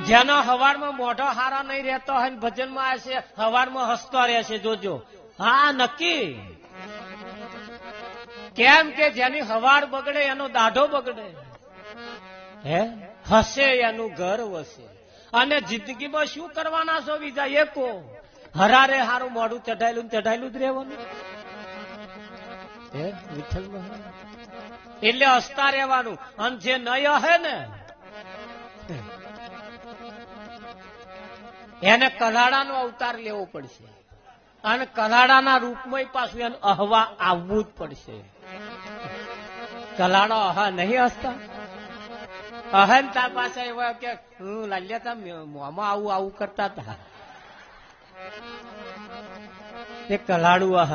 જેનો હવારમાં મોઢો હારા નહીં રહેતો હોય ને ભજનમાં આવશે, હવારમાં હસતો રહેશે, જોજો. હા, નક્કી. કેમ કે જેની હવાર બગડે એનો દાઢો બગડે, હસે એનું ઘર વસે. અને જિંદગીમાં શું કરવાના છો બીજા એકો? હરારે હારું મોઢું ચઢાયેલું ચઢાયેલું જ રહેવાનું. વિઠ્ઠલમાં એટલે હસતા રહેવાનું. અને જે નય હે ને એને કલાડાનો અવતાર લેવો પડશે. અને કલાડાના રૂપમાં પાછું એને અહવા આવવું જ પડશે. કલાડો અહા નહીં હસતા. અહન તાર પાસે એવા કે લાલ્યા તા મોમાં આવું આવું કરતા હતા. એ કલાડું અહ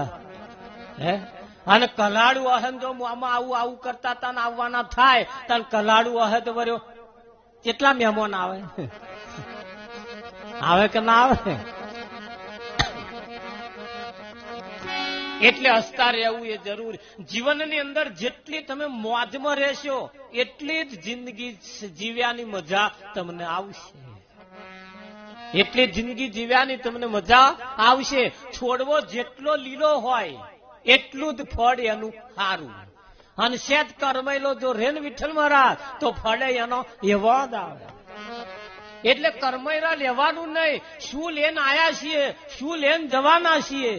અને કલાડું અહન જો મોમાં આવું આવું કરતા હતા ને આવવાના થાય તો કલાડું અહ તો વર્યો કેટલા મહેમાન આવે? આવે કે ના આવે? એટલે હસતા રહેવું એ જરૂરી. જીવનની અંદર જેટલી તમે મોજમાં રહેશો એટલી જ જિંદગી જીવ્યાની મજા તમને આવશે. એટલી જિંદગી જીવ્યાની તમને મજા આવશે. છોડવો જેટલો લીલો હોય એટલું જ ફળ એનું સારું. અને શેત કરમેલો જો રેન વિઠ્ઠલ મહારાજ તો ફળે એનો એવો જ આવે. એટલે કરમૈરા લેવાનું નહીં. શું લઈને આયા છીએ, શું લઈને જવાના છીએ?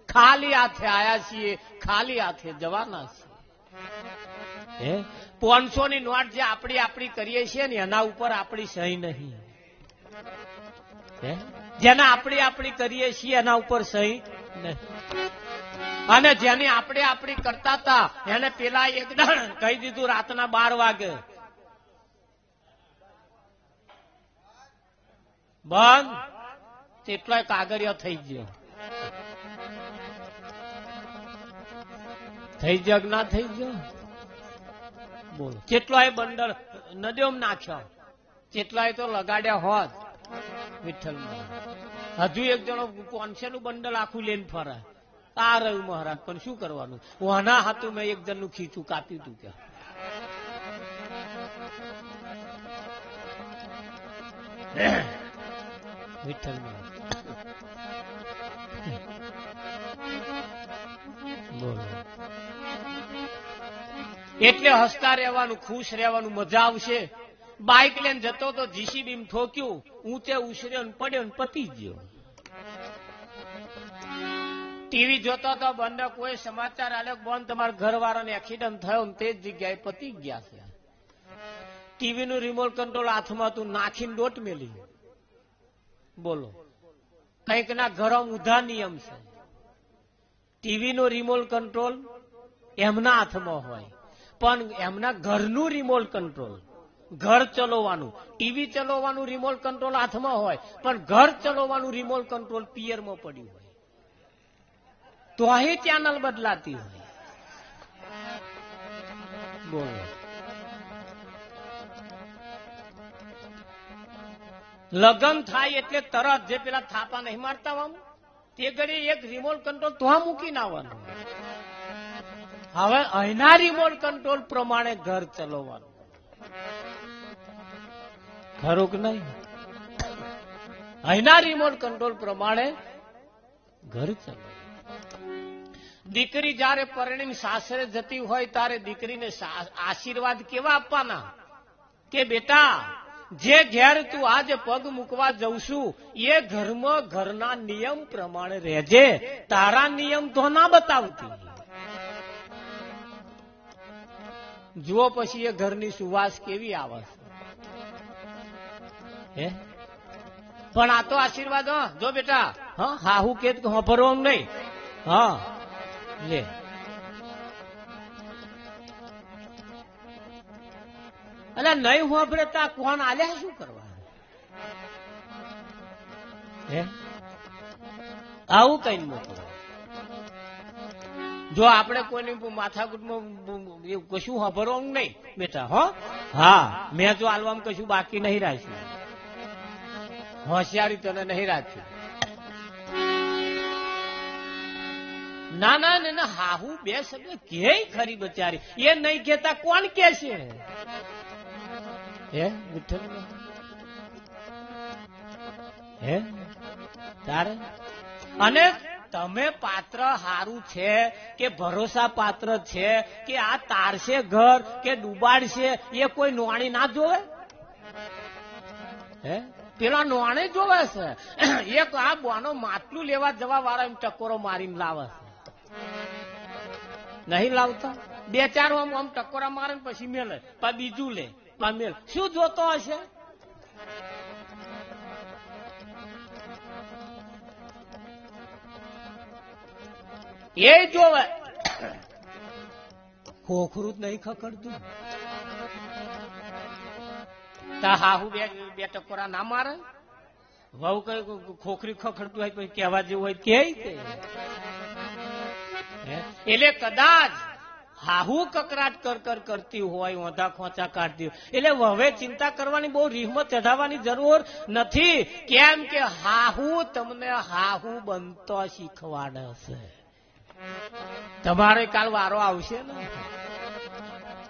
ખાલી હાથે આયા છીએ, ખાલી હાથે જવાના છીએ. 500 ની નોટ જે આપણી કરીએ છીએ ને એના ઉપર આપણી સહી નહીં. જેના આપણી કરીએ છીએ એના ઉપર સહી નહીં. અને જેની આપણી કરતા હતા એને પેલા એક કહી દીધું રાતના 12 વાગે બંધ. કેટલાય કાગળિયો થઈ ગયો. થઈ ગયો કે ના થઈ ગયો? બોલો. કેટલાય બંડલ નદીઓમાં નાખ્યો, કેટલાય તો લગાડ્યા હોત વિઠ્ઠલમાં. હજુ એક જણો 500 નું બંડલ આખું લઈને ફરે. આ રહ્યું મહારાજ, પણ શું કરવાનું? વાના હાથું મેં એક જણનું ખીચું કાપ્યું હતું ત્યાં. વિઠ્ઠલમાં બોલો. એટલે હસતા રહેવાનું, ખુશ રહેવાનું, મજા આવશે. બાઇક લઈને જતો તો જીસીબી ઠોક્યું, ઊંચે ઉછર્યો ને પડ્યો ને પતી ગયો. ટીવી જોતો તો બંધ, કોઈ સમાચાર આલે બંધ, તમારા ઘરવાળાને એક્સિડન્ટ થયો ને તે જ જગ્યાએ પતી ગયા છે. ટીવી નું રિમોટ કંટ્રોલ હાથમાં તું નાખીને દોટ મેલી. બોલો. કઈક ના ઘરો ઊંધા નિયમ છે. ટીવી નો રિમોટ કંટ્રોલ એમના હાથમાં હોય, પણ એમના ઘરનું રિમોટ કંટ્રોલ, ઘર ચલાવવાનું, ટીવી ચલાવવાનું રિમોટ કંટ્રોલ હાથમાં હોય, પણ ઘર ચલાવવાનું રિમોટ કંટ્રોલ પિયરમાં પડ્યું હોય. તો અહીં ચેનલ બદલાતી હોય. બોલો. લગ્ન થાય એટલે તરત જે પેલા થાપા નહીં મારતા આમ તે ઘડી એક રિમોટ કંટ્રોલ તો મૂકીને આવવાનું. હવે અહીંના રિમોટ કંટ્રોલ પ્રમાણે ઘર ચલાવવાનું. ખરું કે નહીં? અહીંના રિમોટ કંટ્રોલ પ્રમાણે ઘર ચલાવવાનું. દીકરી જયારે પરણીને સાસરે જતી હોય ત્યારે દીકરીને આશીર્વાદ કેવા આપવાના? કે બેટા, જે ઘેર તું આજે પગ મૂકવા જઉં છું એ ઘરમાં ઘરના નિયમ પ્રમાણે રહેજે, તારા નિયમ તો ના બતાવતી. જુઓ પછી એ ઘરની સુવાસ કેવી આવે છે. પણ આ તો આશીર્વાદ. જો બેટા, હા હું કે ભરવાનું નહીં. હા લે. એટલે નહીં હોભરે તા કોણ આલ્યા શું કરવા? આવું કઈ મોકલો. જો આપણે કોઈની માથાકૂટમાં કશું હોભરવાનું નહીં બેટા. હા મેં જો આલવામાં કશું બાકી નહીં રાખ્યું. હોશિયારી તને નહીં રાખ્યું. ના ના ના, હાહુ બે શબ્દ કે ખરી બચારી. એ નહીં કેતા કોણ કે છે? હે વિઠ્ઠલ હે તારે અને તમે પાત્ર હારું છે કે ભરોસા પાત્ર છે કે આ તારશે ઘર કે ડૂબાડશે એ કોઈ નોણી ના જોવે હે પેલા નોણે જોવે છે એક આ બોનો માટલું લેવા જવા વાળા એમ ટકોરો મારીને લાવે નહીં લાવતા બે ચાર આમ ટકોરા મારે પછી મેલે બીજું લે મેલ શું જોતો હશે એ જોવે ખોખરું જ નહીં ખખડતું હાહુ બે ટકોરા ના મારે વહુ કઈ ખોખરી ખખડતું હોય પછી કહેવા જેવું હોય કે એટલે કદાચ હાહુ કકરાટ કર કરતી હોય ઓંધા ખોંચા કાઢતી હોય એટલે હવે ચિંતા કરવાની બહુ રીહમત ચઢાવવાની જરૂર નથી કેમ કે હાહુ તમને હાહુ બનતો શીખવાડે છે તમારે કાલ વારો આવશે ને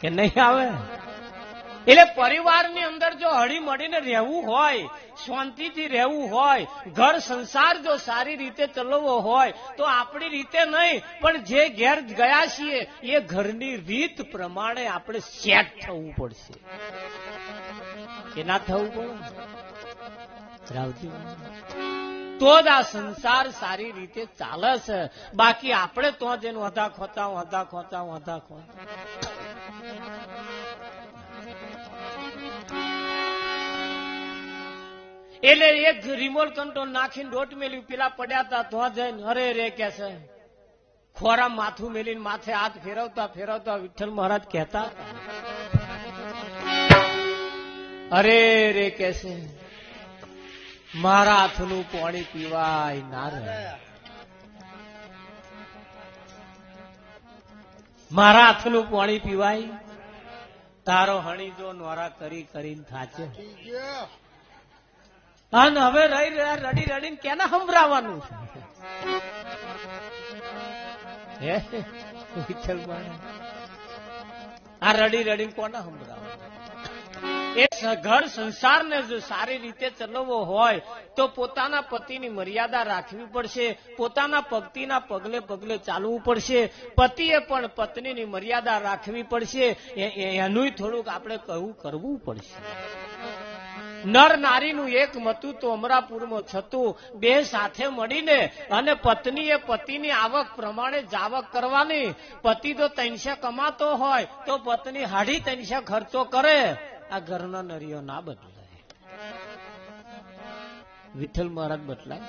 કે નહીં આવે એટલે પરિવારની અંદર જો હળી મળીને રહેવું હોય શાંતિથી રહેવું હોય ઘર સંસાર જો સારી રીતે ચલાવવો હોય તો આપણી રીતે નહીં પણ જે ઘેર ગયા છીએ એ ઘરની રીત પ્રમાણે આપણે સેટ થવું પડશે કે ના થવું પડે રાવજી તો જ આ સંસાર સારી રીતે ચાલે છે બાકી આપણે તો જ એનું વધા ખોતા એટલે એક રિમોટ કંટ્રોલ નાખીને દોટ મેલ્યું પેલા પડ્યા હતા તો જઈને અરે રે કે છે ખોરા માથું મેલીને માથે હાથ ફેરવતા વિઠ્ઠલ મહારાજ કહેતા અરે રે કે છે મારા હાથનું પાણી પીવાય ના રહે મારા હાથનું પાણી પીવાય તારો હણી જો નોરા કરીને થાચે અને હવે રડી રડીને કેને સંભળાવવાનું છે આ રડી રડીને કોને સંભળાવવાનું એ ઘર સંસારને જો સારી રીતે ચલાવવો હોય તો પોતાના પતિની મર્યાદા રાખવી પડશે પોતાના પતિના પગલે ચાલવું પડશે પતિએ પણ પત્નીની મર્યાદા રાખવી પડશે એનું થોડુંક આપણે કરવું પડશે નર નારીનું એક મતું તો અમરાપુરમાં છતું બે સાથે મળીને અને પત્નીએ પતિની આવક પ્રમાણે જાવક કરવાની પતિ જો 300 કમાતો હોય તો પત્ની 350 ખર્ચો કરે આ ઘરનો નરિયો ના બદલાય વિઠ્ઠલ મહારાજ બદલાય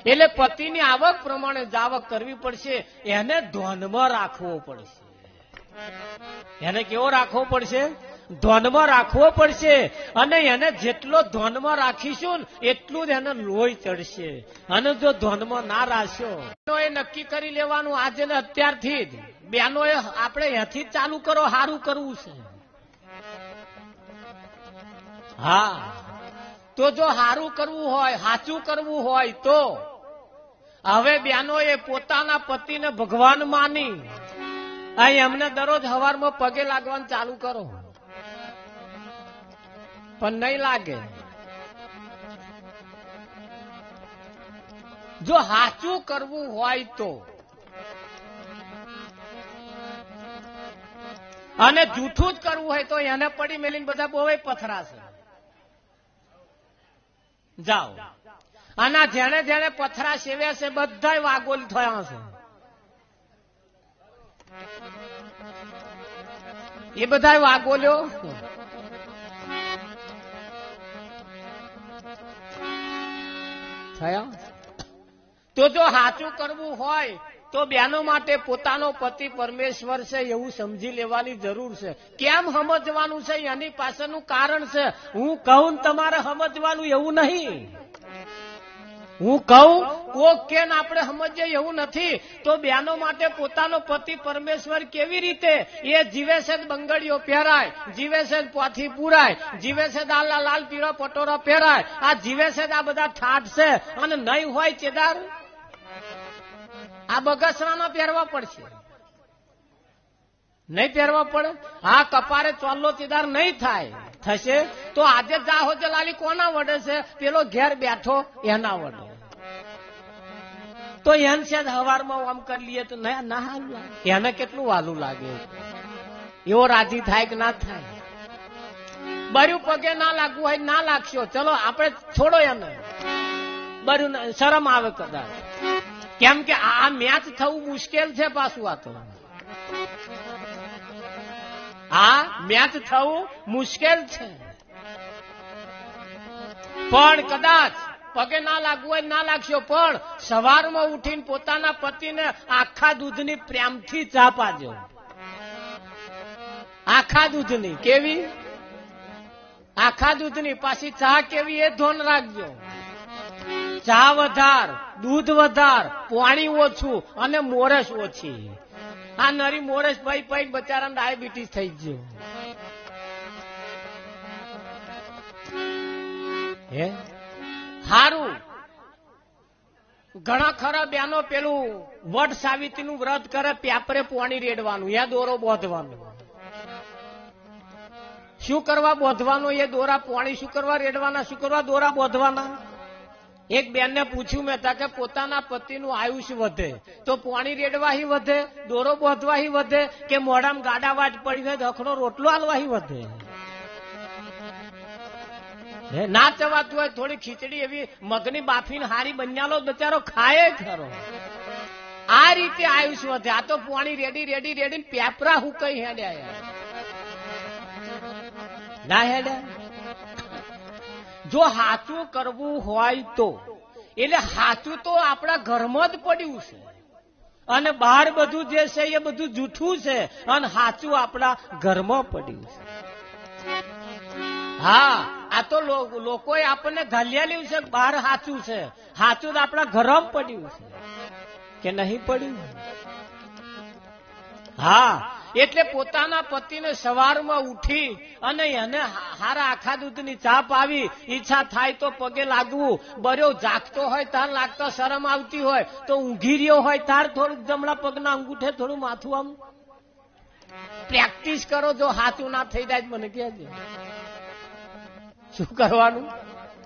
એટલે પતિની આવક પ્રમાણે જાવક કરવી પડશે એને ધ્યાનમાં રાખવો પડશે એને કેવો રાખવો પડશે ધ્યાનમાં રાખવો પડશે અને એને જેટલો ધ્યાનમાં રાખીશું એટલું જ એને લોહી ચડશે અને જો ધ્યાનમાં ના રાખ્યો એ નક્કી કરી લેવાનું આજે ને અત્યારથી જ બેનો એ આપણે અહીંથી જ ચાલુ કરો સારું કરવું છે હા તો જો સારું કરવું હોય સાચું કરવું હોય તો હવે બેનો એ પોતાના પતિને ભગવાન માની અહીં એમને દરરોજ સવારમાં પગે લાગવાનું ચાલુ કરો પણ નહીં લાગે જો સાચું કરવું હોય તો અને જૂઠું જ કરવું હોય તો એને પડી મેલીને બધા બહુ પથરાશે જાઓ આના જેને પથરા સેવ્યા છે બધા વાગોલ થયા છે એ બધા વાગોલ્યો થયા તો જો સાચું કરવું હોય તો બહેનો માટે પોતાનો પતિ પરમેશ્વર છે એવું સમજી લેવાની જરૂર છે કેમ સમજવાનું છે એની પાછળનું કારણ છે હું કહું તમારે સમજવાનું એવું નહીં હું કહું કોક કેન આપણે સમજીએ એવું નથી તો બહેનો માટે પોતાનો પતિ પરમેશ્વર કેવી રીતે એ જીવે છે બંગડીઓ પહેરાય જીવે છે પોથી પૂરાય જીવે છે લાલ પીળો પટોરો પહેરાય આ જીવે છે આ બધા ઠાઠ છે અને નહીં હોય ચેદાર આ બગસરામાં પહેરવા પડશે નહીં પહેરવા પડે હા કપારે ચોલ્લો ચેદાર નહીં થાય થશે તો આજે જાહો જલાલી કોના વડે છે? પેલો ઘેર બેઠો એના વડે. તો એને છે હવારમાં આમ કરી લઈએ તો ના હાલું લાગે, એને કેટલું વાલું લાગે, એવો રાજી થાય કે ના થાય? બર્યું પગે ના લાગવું હોય ના લાગશો, ચલો આપણે છોડો એને, બર્યું શરમ આવે કદાચ, કેમ કે આ મેચ થવું મુશ્કેલ છે પાછું. આ તો આ મેચ થવું મુશ્કેલ છે, પણ કદાચ પગે ના લાગવું હોય ના લાગશો, પણ સવારમાં ઉઠીને પોતાના પતિને આખા દૂધની પ્રેમથી ચા પાજો. આખા દૂધની કેવી? આખા દૂધની પાછી ચા કેવી એ ધોન રાખજો. ચા વધાર, દૂધ વધાર, પાણી ઓછું અને મોરસ ઓછી. આ નરી મોરસ ભાઈ ભાઈ બચારાને ડાયાબિટીસ થઈ ગયો. હે હારું, ઘણા ખરા બેનો પેલું વટ સાવિત્રીનું વ્રત કરે, પ્યાપરે પાણી રેડવાનું, એ દોરો બોધવાનું. શું કરવા બોધવાનો એ દોરા? પાણી શું કરવા રેડવાના? શું કરવા દોરા બોધવાના? એક બેનને પૂછ્યું મેં કે પોતાના પતિનું આયુષ્ય વધે તો પાણી રેડવાહી વધે, દોરો બોધવાહી વધે, કે મોઢામાં ગાડા વાટ પડીને દખડો રોટલો હાલવાહી વધે? ના ચવાતું હોય થોડી ખીચડી એવી મગની બાફીને હારી બન્યાલો બચારો ખાય ખરો. આ રીતે આયુષ્ય વધે. આ તો પાણી રેડી રેડી રેડી પેપરા હું કઈ હેડ્યા ના હેડ્યા. જો સાચું કરવું હોય તો, એટલે સાચું તો આપણા ઘરમાં જ પડ્યું છે, અને બહાર બધું જે છે એ બધું જૂઠું છે, અને સાચું આપણા ઘરમાં પડ્યું છે. હા, આ તો લોકોએ આપણને ઘાલ્યાલ્યું છે બહાર સાચું છે, સાચું તો આપણા ઘરમાં પડ્યું છે કે નહીં પડ્યું? હા, એટલે પોતાના પતિને સવારમાં ઉઠી અને એને હારા આખા દૂધની ચા પાવી, ઈચ્છા થાય તો પગે લાગવું, બર્યો જાગતો હોય તાર લાગતો શરમ આવતી હોય તો ઊંઘી રહ્યો હોય તાર થોડુંક જમણા પગના અંગૂઠે થોડું માથું આમ પ્રેક્ટિસ કરો. જો હાથું ના થઈ જાય મને કહેજો શું કરવાનું?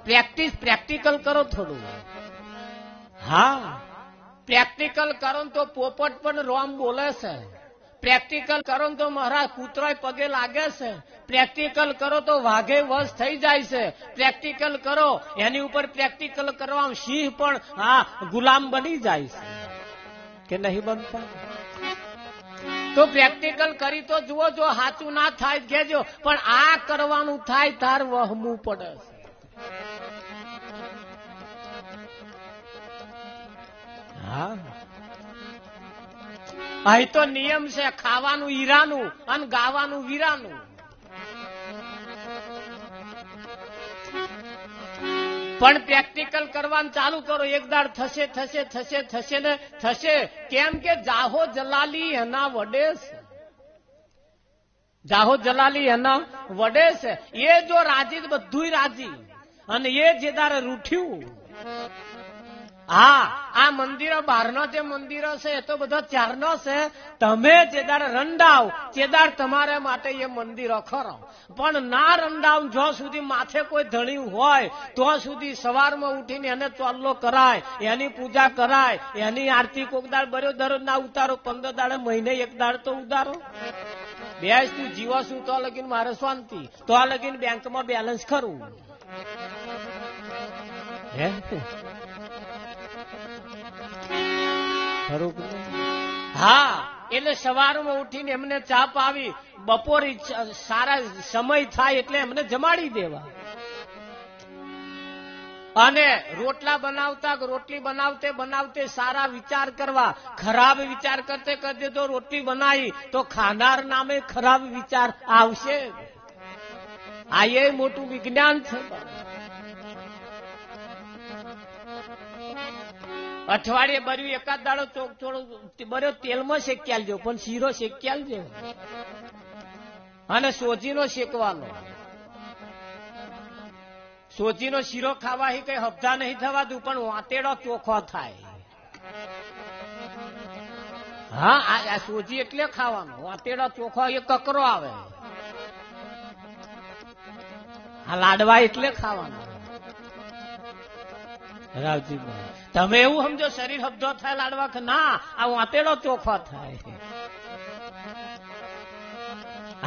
પ્રેક્ટિકલ કરો થોડું. હા, પ્રેક્ટિકલ કરો તો પોપટ પણ રોમ બોલે છે, પ્રેક્ટિકલ કરો તો મારા કૂતરાય પગે લાગે છે, પ્રેક્ટિકલ કરો તો વાઘે વશ થઈ જાય છે, પ્રેક્ટિકલ કરો એની ઉપર પ્રેક્ટિકલ કરવા સિંહ પણ હા ગુલામ બની જાય છે કે નહીં બનતા? તો પ્રેક્ટિકલ કરી તો જુઓ, જો સાચું ના થાય કહેજો, પણ આ કરવાનું થાય તાર વહમું પડે. હા, અહીં તો નિયમ છે, ખાવાનું હીરાનું અને ગાવાનું વીરાનું. પણ પ્રેક્ટિકલ કરવાનું ચાલુ કરો, એક દાડ થશે થશે થશે થશે ને થશે. કેમ કે જાહો જલાલી એના વડે છે, જાહો જલાલી એના વડે છે. એ જો રાજી બધું રાજી, અને એ જે દાડે રૂઠ્યું. હા, આ મંદિરો બહારનો જે મંદિરો છે એ તો બધો ચારનો છે. તમે જે દાડે રંડાવ તે દાડ તમારા માટે એ મંદિરો ખરો, પણ ના રંડાવ જો સુધી માથે કોઈ ધણ્યું હોય તો સુધી સવારમાં ઉઠીને એને ચોલ્લો કરાય, એની પૂજા કરાય, એની આરતી કોક દાડ બર્યો દરરોજ ના ઉતારો, 15 દાડે મહિને એક દાડ તો ઉતારો. બેસ તું જીવો છું તો લગીને મારે શાંતિ, તો આ લગીને બેંકમાં બેલેન્સ ખરું. હે હા, એટલે સવારમાં ઉઠીને એમને ચા પાવી, બપોરે સારા સમય થાય એટલે એમને જમાડી દેવા, અને રોટલા બનાવતા રોટલી બનાવતે બનાવતે સારા વિચાર કરવા. ખરાબ વિચાર કરતે કરતે તો રોટલી બનાવી તો ખાનાર નામે ખરાબ વિચાર આવશે. આ એ મોટું વિજ્ઞાન છે. અઠવાડિયે બર્યું એકાદ દાડો થોડો બર્યો તેલમાં શેકી આલજો, પણ શીરો શેકી આલજો, અને સોજીનો શેકવાનો. સોજીનો શીરો ખાવાથી કઈ હફધા નહીં થવાતું, પણ વાતેડો ચોખ્ખો થાય. હા, આ સોજી એટલે ખાવાનો, વાતેડો ચોખ્ખો એ કકરો આવે. આ લાડવા એટલે ખાવાના. રાવજીભાઈ તમે એવું સમજો શરીર હબધો થાય લાડવા કે ના, આ વાતેડો ચોખ્ખો થાય.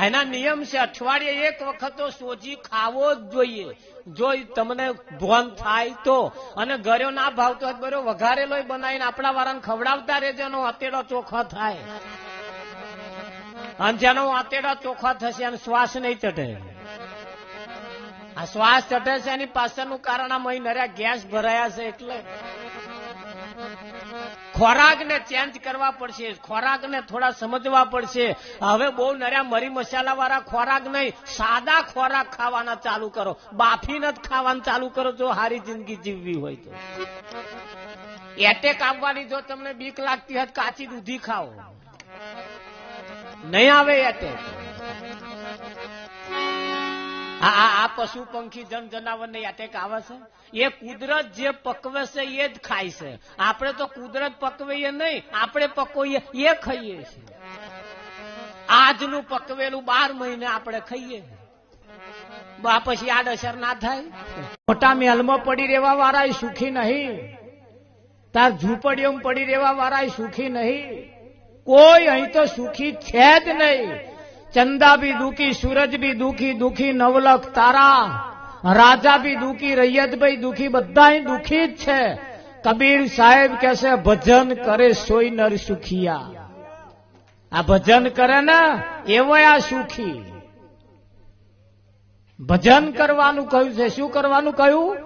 એના નિયમ છે અઠવાડિયે એક વખત તો સોજી ખાવો જ જોઈએ. જો તમને ભોન થાય તો, અને ગળ્યો ના ભાવતો હોય બરો વઘારેલો બનાવીને આપણા વાળાને ખવડાવતા રહેજો, એનો વાતેડો ચોખ્ખો થાય. અને જેનો વાતેડો ચોખ્ખો થશે અને શ્વાસ નહીં ચઢે. આ શ્વાસ ચઢે છે એની પાછળનું કારણ આ મહી નર્યા ગેસ ભરાયા છે. એટલે ખોરાકને ચેન્જ કરવા પડશે, ખોરાકને થોડા સમજવા પડશે. હવે બહુ નર્યા મરી મસાલા વાળા ખોરાક નહીં, સાદા ખોરાક ખાવાના ચાલુ કરો, બાફીને જ ખાવાનું ચાલુ કરો જો સારી જિંદગી જીવવી હોય તો. એટેક આવવાની જો તમને બીક લાગતી હોય કાચી દૂધી ખાઓ, નહીં આવે એટેક. આ પશુ પંખી જન જનાવર ને એટેક આવે છે, એ કુદરત જે પકવે છે એ જ ખાય છે. આપણે તો કુદરત પકવીએ નહીં, આપણે પકવીએ એ ખાઈએ છીએ. આજનું પકવેલું 12 મહિને આપણે ખાઈએ, પછી આડઅસર ના થાય. મોટા મહેલમાં પડી રહેવા વાળા સુખી નહીં, તાર ઝૂંપડીઓમાં પડી રહેવા વાળા સુખી નહીં. કોઈ અહીં તો સુખી છે જ નહીં. ચંદા ભી દુખી, સૂરજ ભી દુખી, દુખી નવલખ તારા, રાજા ભી દુખી, રૈયતભાઈ દુખી, બધા દુખી જ છે. કબીર સાહેબ કહેશે ભજન કરે સોઈ નર સુખિયા. આ ભજન કરે ને એવો આ સુખી. ભજન કરવાનું કહ્યું છે. શું કરવાનું કહ્યું?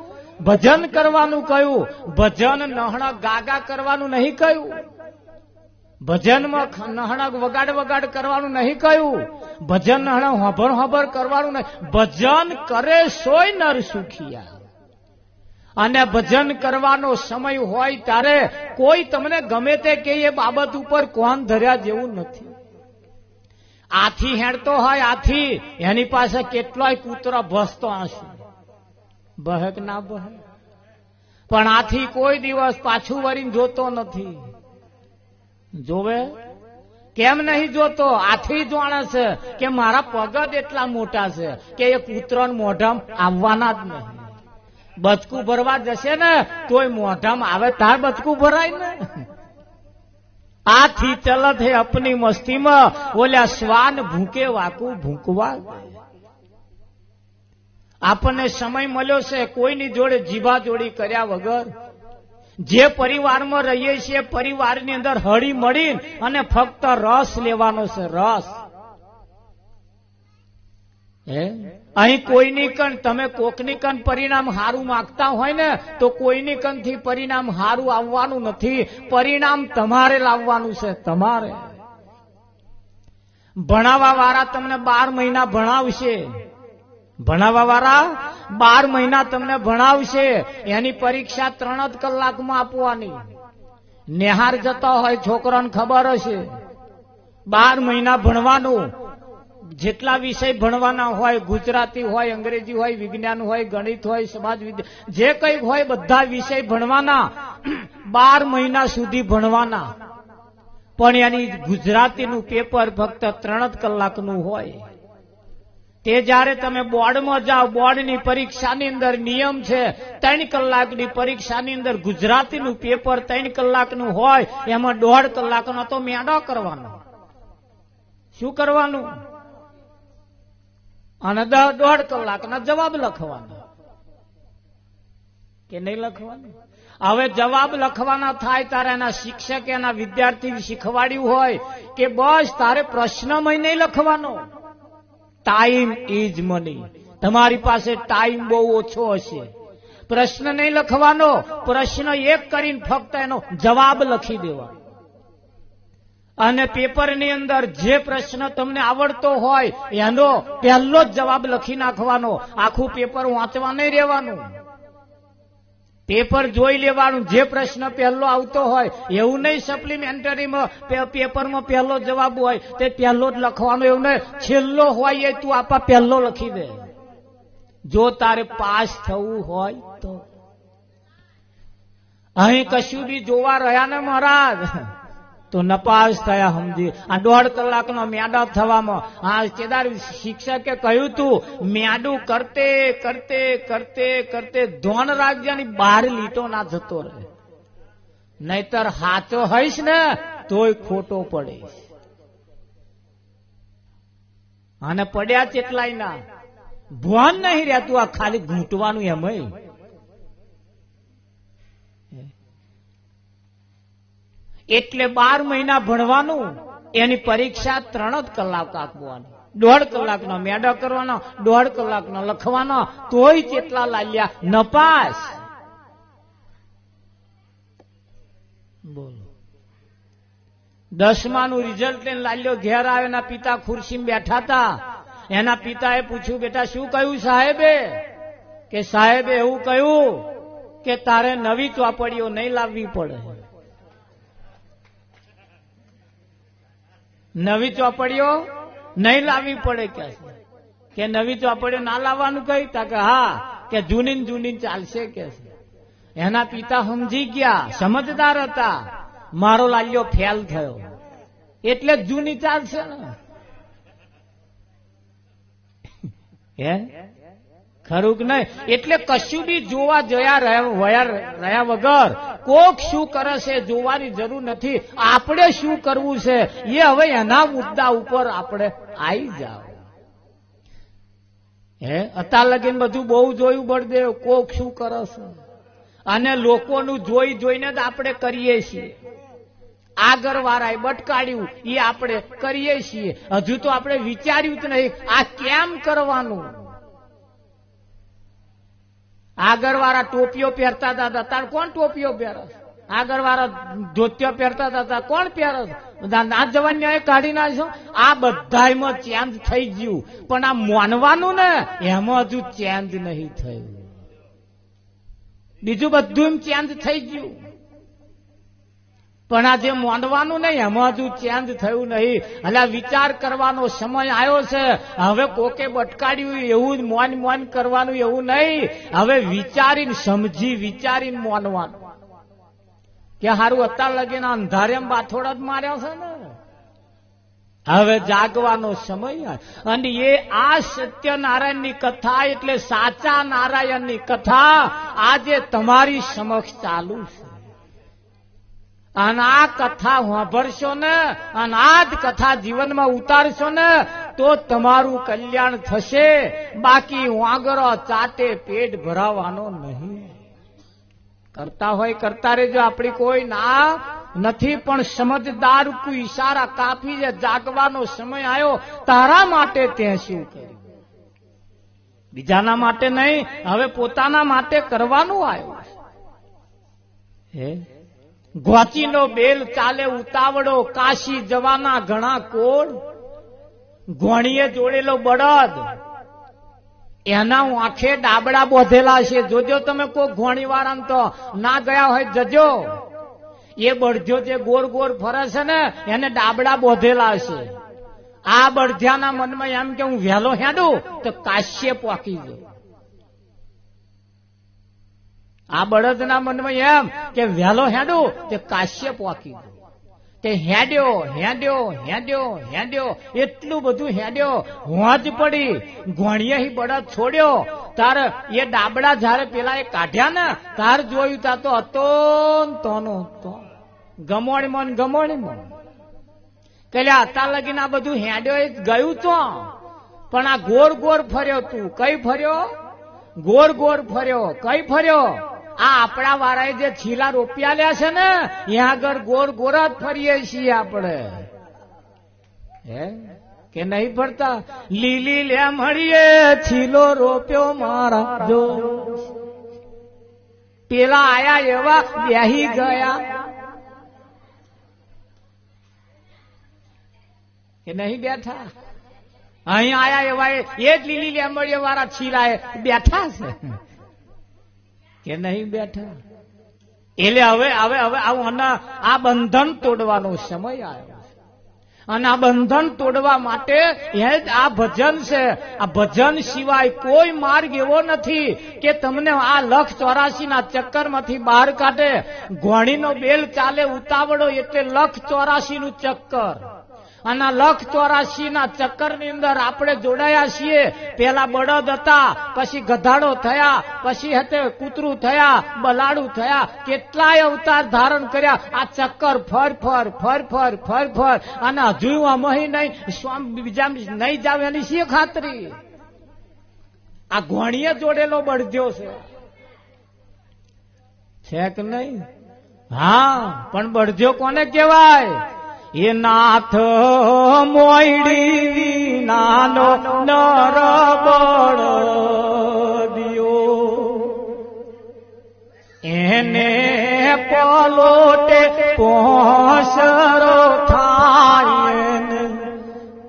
ભજન કરવાનું કહ્યું. ભજન નહણા ગાગા કરવાનું નહીં કહ્યું. ભજનમાં નહણા વગાડ વગાડ કરવાનું નહીં કહ્યું. ભજન નહણા હોભર હોભર કરવાનું નહીં. ભજન કરે સોય નર સુખિયા. અને ભજન કરવાનો સમય હોય ત્યારે કોઈ તમને ગમે તે કે એ બાબત ઉપર કોણ ધર્યા જેવું નથી. આથી હેડતો હોય આથી, એની પાસે કેટલોય કૂતરો ભસતો હશે, બહે કે ના બહે? પણ આથી કોઈ દિવસ પાછું વળીને જોતો નથી. જોવે કેમ નહીં જોતો? આથી જાણે છે કે મારા પગ જ એટલા મોટા છે કે એ કૂતરાના મોઢામાં આવવાના જ નહીં. બચકું ભરવા જશે ને તોય મોઢામાં આવે તાર બચકું ભરાય ને. આથી ચલત હે અપની મસ્તીમાં, ઓલ્યા શ્વાન ભૂકે વાકું ભૂંકવા. આપણને સમય મળ્યો છે કોઈની જોડે જીભા જોડી કર્યા વગર. જે પરિવારમાં રહીએ છીએ પરિવારની અંદર હળી મળી અને ફક્ત રસ લેવાનો છે, રસ. અહીં કોઈની કણ તમે કોકની કણ પરિણામ સારું માંગતા હોય ને તો કોઈની કણથી પરિણામ સારું આવવાનું નથી. પરિણામ તમારે લાવવાનું છે, તમારે. ભણાવવા વાળા તમને 12 મહિના ભણાવશે, ભણાવવા વાળા 12 મહિના તમને ભણાવશે. એની પરીક્ષા 3 જ કલાકમાં આપવાની. નિહાર જતા હોય છોકરાને ખબર હશે, 12 મહિના ભણવાનું. જેટલા વિષય ભણવાના હોય, ગુજરાતી હોય, અંગ્રેજી હોય, વિજ્ઞાન હોય, ગણિત હોય, સમાજ વિદ્યા, જે કંઈ હોય બધા વિષય ભણવાના. 12 મહિના સુધી ભણવાના. પણ એની ગુજરાતીનું પેપર ફક્ત 3 જ કલાકનું હોય. તે જયારે તમે બોર્ડમાં જાઓ, બોર્ડની પરીક્ષાની અંદર નિયમ છે 3 કલાકની પરીક્ષાની અંદર ગુજરાતીનું પેપર 3 કલાકનું હોય, એમાં 1.5 કલાકનો તો મેંડો કરવાનો. શું કરવાનું? અને 1.5 કલાકના જવાબ લખવાના કે નહીં લખવાનું? હવે જવાબ લખવાના થાય ત્યારે એના શિક્ષક એના વિદ્યાર્થી શીખવાડ્યું હોય કે બસ તારે પ્રશ્નમય નહીં લખવાનો. Time is money. તમારી પાસે ટાઈમ બહુ ઓછો હશે. પ્રશ્ન નહીં લખવાનો, પ્રશ્ન એક કરીને ફક્ત એનો જવાબ લખી દેવાનો. અને પેપરની અંદર જે પ્રશ્ન તમને આવડતો હોય એનો પહેલો જ જવાબ લખી નાખવાનો. આખું પેપર વાંચવા નહીં રહેવાનું. પેપર જોઈ લેવાનું. જે પ્રશ્ન પહેલો આવતો હોય એવું નહીં સપ્લિમેન્ટરીમાં પેપરમાં પહેલો જવાબ હોય તે પહેલો જ લખવાનો, એવું નહીં છેલ્લો હોય એ તું આપા પહેલો લખી દે. જો તારે પાસ થવું હોય તો. અહીં કશું બી જોવા રહ્યા ને મહારાજ, તો નપાસ થયા સમજી. આ 1.5 કલાકનો મેડા થવામાં આ કેદાર શિક્ષકે કહ્યું તું મેડું કરતે કરતે કરતે કરતે ધોન રાજ્યની 12 લીટો ના જતો રહે, નહીતર હાચો હઈશ ને તોય ખોટો પડે. અને પડ્યા કેટલાય ના ભાન નહીં રહેતું, આ ખાલી ઘૂંટવાનું એમય. એટલે 12 મહિના ભણવાનું, એની પરીક્ષા 3 જ કલાક આપવાની, 1.5 કલાકનો મેડો કરવાનો, 1.5 કલાકનો લખવાનો, તોય કેટલા લાલ્યા નપાસ. બોલો 10માનું રિઝલ્ટ લઈને લાલ્યો ઘેર આવ્યો. એના પિતા ખુરશીમાં બેઠા હતા. એના પિતાએ પૂછ્યું, બેટા શું કહ્યું સાહેબે? કે સાહેબે એવું કહ્યું કે તારે નવી ચોપડીઓ નહીં લાવવી પડે. નવી ચોપડીઓ નહીં લાવવી પડે કે નવી ચોપડીઓ ના લાવવાનું કહ્યું? કે હા, કે જૂની જૂની ચાલશે કે. એના પિતા સમજી ગયા, સમજદાર હતા. મારો લાલ્યો ફેલ થયો એટલે જૂની ચાલશે ને. હે ખરું કે નહીં? એટલે કશું બી જોવા રહ્યા વગર કોક શું કરે છે જોવાની જરૂર નથી. આપણે શું કરવું છે એ હવે એના મુદ્દા ઉપર આપણે આવી જાવ. અત્યાર લગીને બધું બહુ જોયું બળદેવ, કોક શું કરે છે, અને લોકોનું જોઈ જોઈને જ આપણે કરીએ છીએ. આગળ વાળાએ બટકાડ્યું એ આપણે કરીએ છીએ. હજુ તો આપણે વિચાર્યું જ નહીં આ કેમ કરવાનું. આગળ વાળા ટોપીઓ પહેરતા હતા, તાર કોણ ટોપીઓ પહેરે? આગળ વાળા ધોતિયો પહેરતા હતા, કોણ પહેરે? બધા ના જવાની કાઢી નાખશો. આ બધામાં ચેન્જ થઈ ગયું, પણ આ માનવાનું ને એમાં હજુ ચેન્જ નહીં થયું. બીજું બધું ચેન્જ થઈ ગયું, પણ આ જે માનવાનું નહીં એમાં હજુ ચેન્જ થયું નહીં. એટલે વિચાર કરવાનો સમય આવ્યો છે. હવે કોકે બટકાડ્યું એવું જ મોન કરવાનું એવું નહીં. હવે વિચારીને સમજી વિચારીને માનવાનું. કે હારું અત્યાર લગીને અંધારેમ બાથોડા જ માર્યા છે ને. હવે જાગવાનો સમય. અને એ આ સત્યનારાયણની કથા એટલે સાચા નારાયણની કથા આજે તમારી સમક્ષ ચાલુ છે. અને આ કથા સાંભળશો ને, અને આ જ કથા જીવનમાં ઉતારશો ને તો તમારું કલ્યાણ થશે. બાકી વાંગરો ચાટે પેટ ભરાવાનો નહીં. કરતા હોય કરતા રહેજો, આપણી કોઈ ના નથી. પણ સમજદાર કોઈ ઈશારા કાપી છે. જાગવાનો સમય આવ્યો, તારા માટે તે શું કર્યું, બીજાના માટે નહીં, હવે પોતાના માટે કરવાનું આવ્યું. હે ગોચીનો બેલ ચાલે ઉતાવળો, કાશી જવાના ઘણા કોળ. ઘોણીએ જોડેલો બળદ, એના આંખે ડાબડા બોધેલા છે. જોજો તમે કોઈ ઘોણી વાળાને તો ના ગયા હોય જજો. એ બળધ્યો જે ગોર ગોર ફરે છે ને એને ડાબડા બોધેલા છે. આ બળધ્યાના મનમાં એમ કે હું વહેલો હેડું તો કાશ્ય પોકી દઉં. આ બળદના મનમાં એમ કે વહેલો હેડું તે કાશ્ય પોકી દઉં. તે હેડ્યો હેડ્યો હેડ્યો હેડ્યો, એટલું બધું હેડ્યો, હોંજ પડી. ઘોણીએ બળદ છોડ્યો. તાર એ ડાબડા જયારે પેલા એ કાઢ્યા ને તાર જોયું તા તો હતો તોનો હતો ગમોણીમાં ગમોણીમાં. એટલે અત્યાર લગીને આ બધું હેડ્યો એ ગયું તો, પણ આ ગોર ગોર ફર્યો. તું કઈ ફર્યો? ગોર ગોર ફર્યો. કઈ ફર્યો? આ આપણા વાળાએ જે છીલા રોપિયા લ્યા છે ને ત્યાં આગળ ગોર ગોર જ ફરીએ છીએ આપણે. હે કે નહીં ફરતા? લીલી લે મળીએ છીલો રોપ્યો મારા જો. પેલા આયા એવા બેહી ગયા કે નહીં બેઠા? અહીં આયા એવા એ જ લીલી લેમડીએ વાળા છીલા બેઠા છે કે નહીં બેઠા? એટલે હવે હવે હવે આ બંધન તોડવાનો સમય આવ્યો. અને આ બંધન તોડવા માટે આ ભજન છે. આ ભજન સિવાય કોઈ માર્ગ એવો નથી કે તમને આ 184 ના ચક્કરમાંથી બહાર કાઢે. ઘોડીનો બેલ ચાલે ઉતાવળો એટલે 184 નું ચક્કર. અને 184 ના ચક્કરની અંદર આપણે જોડાયા છીએ. પેલા બળદ હતા, પછી ગધાડો થયા, પછી હતે કૂતરું થયા, બલાડું થયા, કેટલાય અવતાર ધારણ કર્યા. આ ચક્કર ફર ફર ફર ફર ફર ફર અને હજુ અમહી નહીં સ્વામી બીજા નહીં જાવ એની શી ખાતરી? આ ઘોણીએ જોડેલો બળદ્યો છે કે નહીં? હા, પણ બળદ્યો કોને કહેવાય? એ નાથ મોયડી નાનો નર બળદિયો, એને પલોટે પોસરો થાય,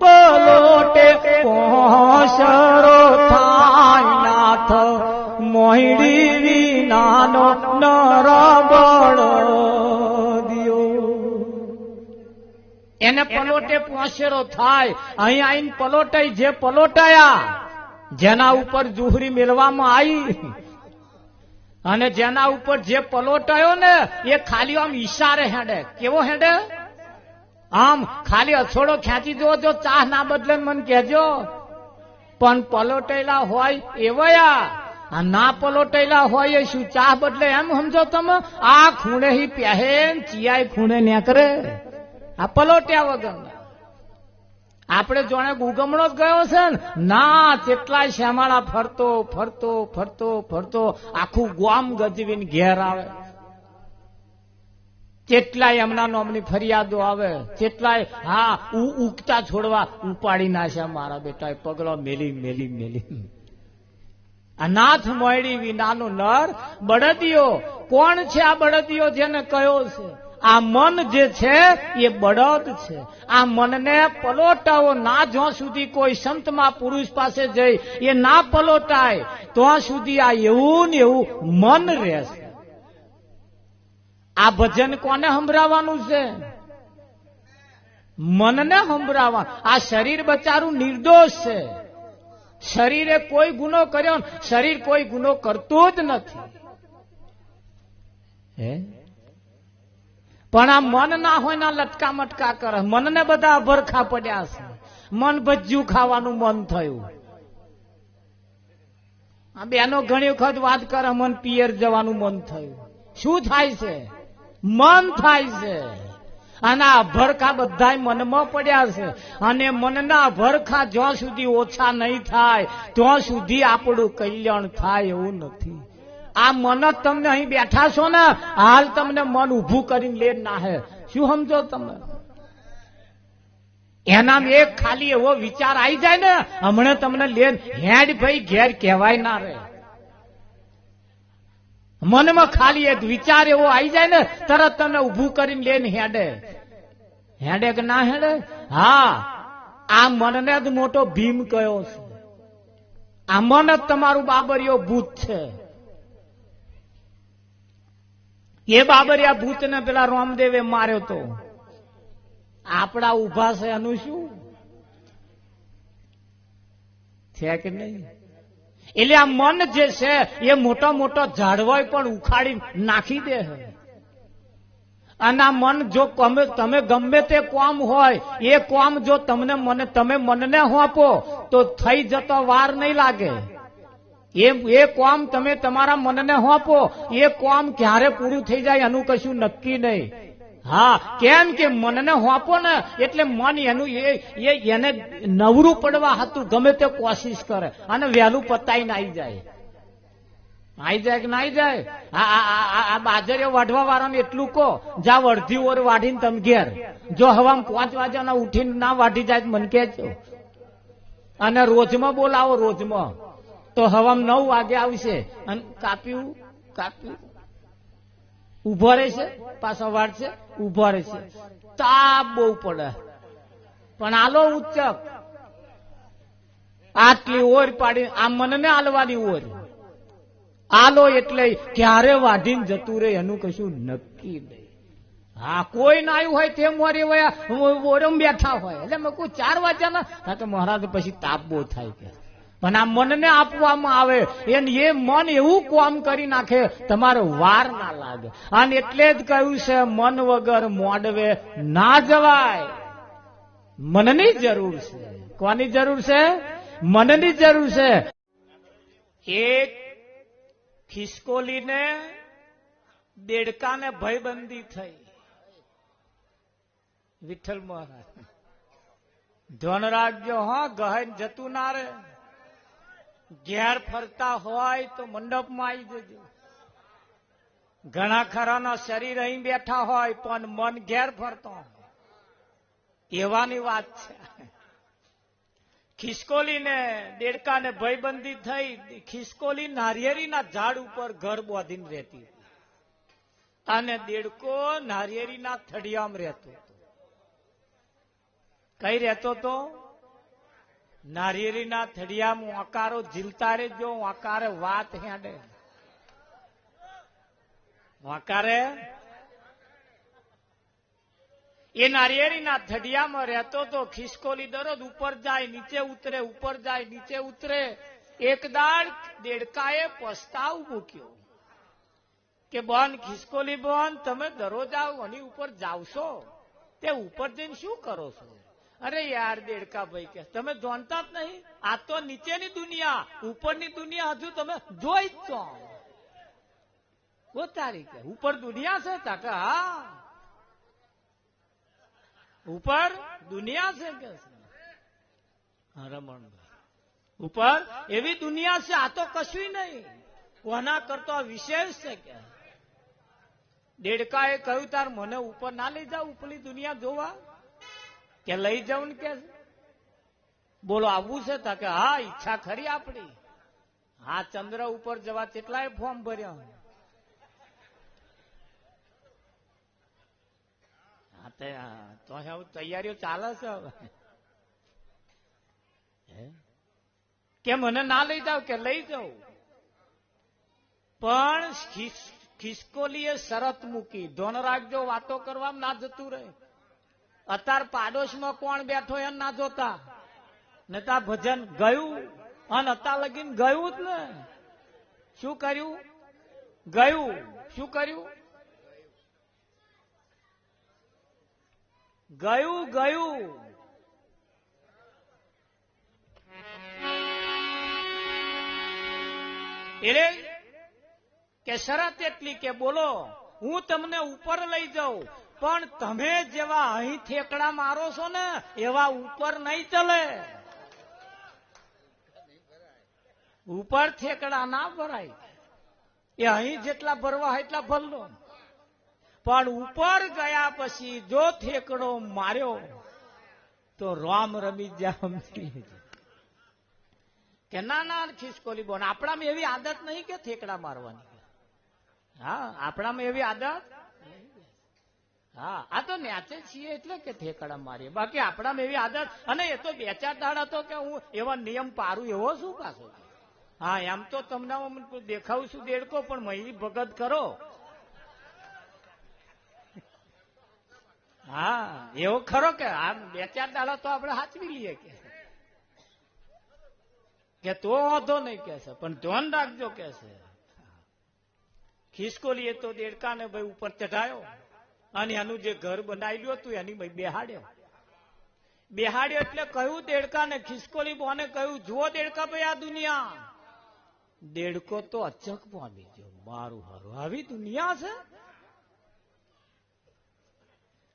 પલોટે પોસરો થાય. નાથ મોયડી નાનો નર બળદિયો, એને પલોટે પોસેરો થાય. અહીં આઈને પલોટાઈ, જે પલોટાયા, જેના ઉપર જુહરી મેળવામાં આવી અને જેના ઉપર જે પલોટાયો ને એ ખાલી આમ ઈશારે હેડે. કેવો હેડે? આમ ખાલી અછોડો ખેંચી દો, જો ચાહ ના બદલે મને કહેજો. પણ પલોટેલા હોય એવયા, ના પલોટેલા હોય એ શું ચાહ બદલે એમ સમજો તમે? આ ખૂણે હી પહેન ચિયાય ખૂણે નેકરે. આ પલોટ્યા વગર આપણે જોણે ગુગમણો જ ગયો છે ને? ના, કેટલાય શ્યામાળા ફરતો ફરતો ફરતો ફરતો આખું ગામ ગજવીને ઘેર આવે. કેટલાય એમના નામની ફરિયાદો આવે, કેટલાય હા ઉગતા છોડવા ઉપાડી નાખ્યા મારા બેટા પગલો મેલી મેલી મેલી. અનાથ મોયડી વિનાનો નર બળદિયો. કોણ છે આ બળદિયો જેને કયો છે? આ મન જે છે એ બળદ છે. આ મનને પલોટાવો ના જ્યાં સુધી કોઈ સંતમાં પુરુષ પાસે જઈ એ ના પલોટાય ત્યાં સુધી આ એવું ને એવું મન રહેશે. આ ભજન કોને સંભળાવવાનું છે? મનને સંભળાવવાનું. આ શરીર બચારું નિર્દોષ છે. શરીરે કોઈ ગુનો કર્યો, શરીર કોઈ ગુનો કરતું જ નથી. પણ આ મન ના હોય ના લટકા મટકા કરે. મનને બધા અભરખા પડ્યા છે. મન ભજ્યું ખાવાનું મન થયું. આ બેનો ઘણી વખત વાત કરે મન પિયર જવાનું મન થયું. શું થાય છે? મન થાય છે. અને આ અભરખા બધા મનમાં પડ્યા છે. અને મનના અભરખા જ્યાં સુધી ઓછા નહીં થાય ત્યાં સુધી આપણું કલ્યાણ થાય એવું નથી. આ મન જ તમને અહીં બેઠા છો ને, હાલ તમને મન ઉભું કરીને લે ના હે. શું સમજો તમે? એનામાં એક ખાલી એવો વિચાર આવી જાય ને, હમણાં તમને લે હેડ ભાઈ ઘેર કહેવાય ના રે. મનમાં ખાલી એક વિચાર એવો આવી જાય ને, તરત તમને ઉભું કરીને લેને હેડે. હેડે કે ના હેડે? હા, આ મનને જ મોટો ભીમ કયો છે. આ મન જ તમારું બાબરિયો ભૂત છે. એ બાબરિયા ભૂતને પેલા રામદેવે માર્યો તો આપડા ઉભા છે એનું શું છે કે નહીં? એટલે આ મન જે છે એ મોટો મોટો ઝાડવાય પણ ઉખાડી નાખી દે. અને આ મન જો તમે ગમે તે કોમ હોય એ કોમ જો તમે મનને હોપો તો થઈ જતો વાર નહીં લાગે. એ કોમ તમે તમારા મનને હોપો એ કોમ ક્યારે પૂરું થઈ જાય એનું કશું નક્કી નહીં. હા, કેમ કે મનને હોપો ને એટલે મન એનું એને નવરું પડવા હતું ગમે તે કોશિશ કરે અને વહેલું પતાઈને આવી જાય. આવી જાય કે ના આવી જાય? આ બાજરીઓ વાઢવા વાળાને એટલું કહો, જા અડધી ઓર વાઢીને તમે ઘેર. જો હવામાં 5 વાગ્યાના ઉઠીને ના વાઢી જાય મને કહેજો. અને રોજમાં બોલાવો, રોજમાં તો હવામાં 9 વાગે આવશે અને કાપ્યું ઉભો રહેશે, પાછો વાળશે, ઉભો રહેશે. તાપ બહુ પડે પણ આલો ઉચ્ચક આટલી ઓર પાડી આ મનને આલવાની ઓર આલો એટલે ક્યારે વાઢીને જતું રહે એનું કશું નક્કી નહીં. હા, કોઈ ના આવ્યું હોય તે મોરી ઓરમ બેઠા હોય એટલે મેં કોઈ 4 વાગ્યાના કે મહારાજ પછી તાપ બહુ થાય કે પણ આ મનને આપવામાં આવે એને એ મન એવું કામ કરી નાખે તમારે વાર ના લાગે. અને એટલે જ કહ્યું છે મન વગર મોડવે ના જવાય. મનની જરૂર છે. કોની જરૂર છે? મનની જરૂર છે. એક ખિસકોલીને દેડકાને ભયબંધી થઈ. વિઠ્ઠલ મહારાજ ધ્યાન રાખજો, હા, ગહન જતું ના રે. ઘેર ફરતા હોય તો મંડપમાં આવી જજો. ઘણા ખરાના શરીર અહીં બેઠા હોય પણ મન ઘેર ફરતો હોય એવાની વાત છે. ખિસકોલીને દેડકાને ભયબંધી થઈ. ખિસકોલી નારિયેરીના ઝાડ ઉપર ઘર બાંધીને રહેતી અને દેડકો નારિયેરીના થડિયામાં રહેતો. કઈ રહેતો તો? નારિયેરીના થડિયામાં વાંકારો ઝીલતા રહેજો. વાંકારે વાત હેડે. વાંકારે એ નારિયેરીના થડિયામાં રહેતો તો. ખિસકોલી દરરોજ ઉપર જાય નીચે ઉતરે, ઉપર જાય નીચે ઉતરે. એક દાડ દેડકાએ પ્રસ્તાવ મૂક્યો કે બોન ખિસકોલી બોન, તમે દરરોજ આવો એની ઉપર જાવશો, તે ઉપર જઈને શું કરો છો? અરે યાર દેડકા ભાઈ કે તમે જાણતા જ નહીં, આ તો નીચેની દુનિયા, ઉપરની દુનિયા હજુ તમે જોઈ જ છો. તારી કે ઉપર દુનિયા છે? તાકે હા, ઉપર દુનિયા છે કે રમણભાઈ, ઉપર એવી દુનિયા છે. આ તો કશું નહીં, કોના કરતો વિશેષ છે કે. દેડકાએ કહ્યું તાર મને ઉપર ના લઈ જાવ ઉપરની દુનિયા જોવા? કે લઈ જાઉં ને કે બોલો આવવું છે? તા કે હા, ઈચ્છા ખરી આપણી. હા, ચંદ્ર ઉપર જવા કેટલાય ફોર્મ ભર્યા. તો તૈયારીઓ ચાલે છે હવે. કે મને ના લઈ જાવ? કે લઈ જાઉં. પણ ખિસકોલીએ શરત મૂકી. ધોન રાખજો, વાતો કરવામાં ના જતું રહે. અત્યાર પાડોશમાં કોણ બેઠો એને ના જોતા. નતા ભજન ગયું અને અત્યાર લગીન ગયું જ ને. શું કર્યું? ગયું. શું કર્યું? ગયું. ગયું. એટલે કે શરત એટલી કે બોલો હું તમને ઉપર લઈ જાઉં, પણ તમે જેવા અહીં ઠેકડા મારો છો ને એવા ઉપર નહીં ચલે. ઉપર ઠેકડા ના ભરાય. એ અહીં જેટલા ભરવા એટલા ભર લો, પણ ઉપર ગયા પછી જો ઠેકડો માર્યો તો રામ રમી જામ. કે ના ના ખિસકોલી બોન, આપણામાં એવી આદત નહીં કે ઠેકડા મારવાની. હા, આપણામાં એવી આદત. હા, આ તો ન્યાચે છીએ એટલે કે ઠેકડા મારીએ, બાકી આપણામાં એવી આદત. અને એ તો 2-4 દાડા તો કે હું એવા નિયમ પારું એવો શું પાછો. હા, એમ તો તમને દેખાવું છું દેડકો, પણ મહી ભગત કરો. હા, એવો ખરો કે આ 2-4 દાડા તો આપણે સાચવી લઈએ કે તો વાંધો નહીં કે છે, પણ ધ્યાન રાખજો કે છે. ખિસકોલીએ તો દેડકાને ભાઈ ઉપર ચઢાયો અને એનું જે ઘર બનાવેલું હતું એની ભાઈ બેહાડ્યો. એટલે કહ્યું દેડકાને, ખિસકોલી બોને કહ્યું જુઓ દેડકા ભાઈ આ દુનિયા. દેડકો તો અચક પામી ગયો. મારું હારું, આવી દુનિયા છે?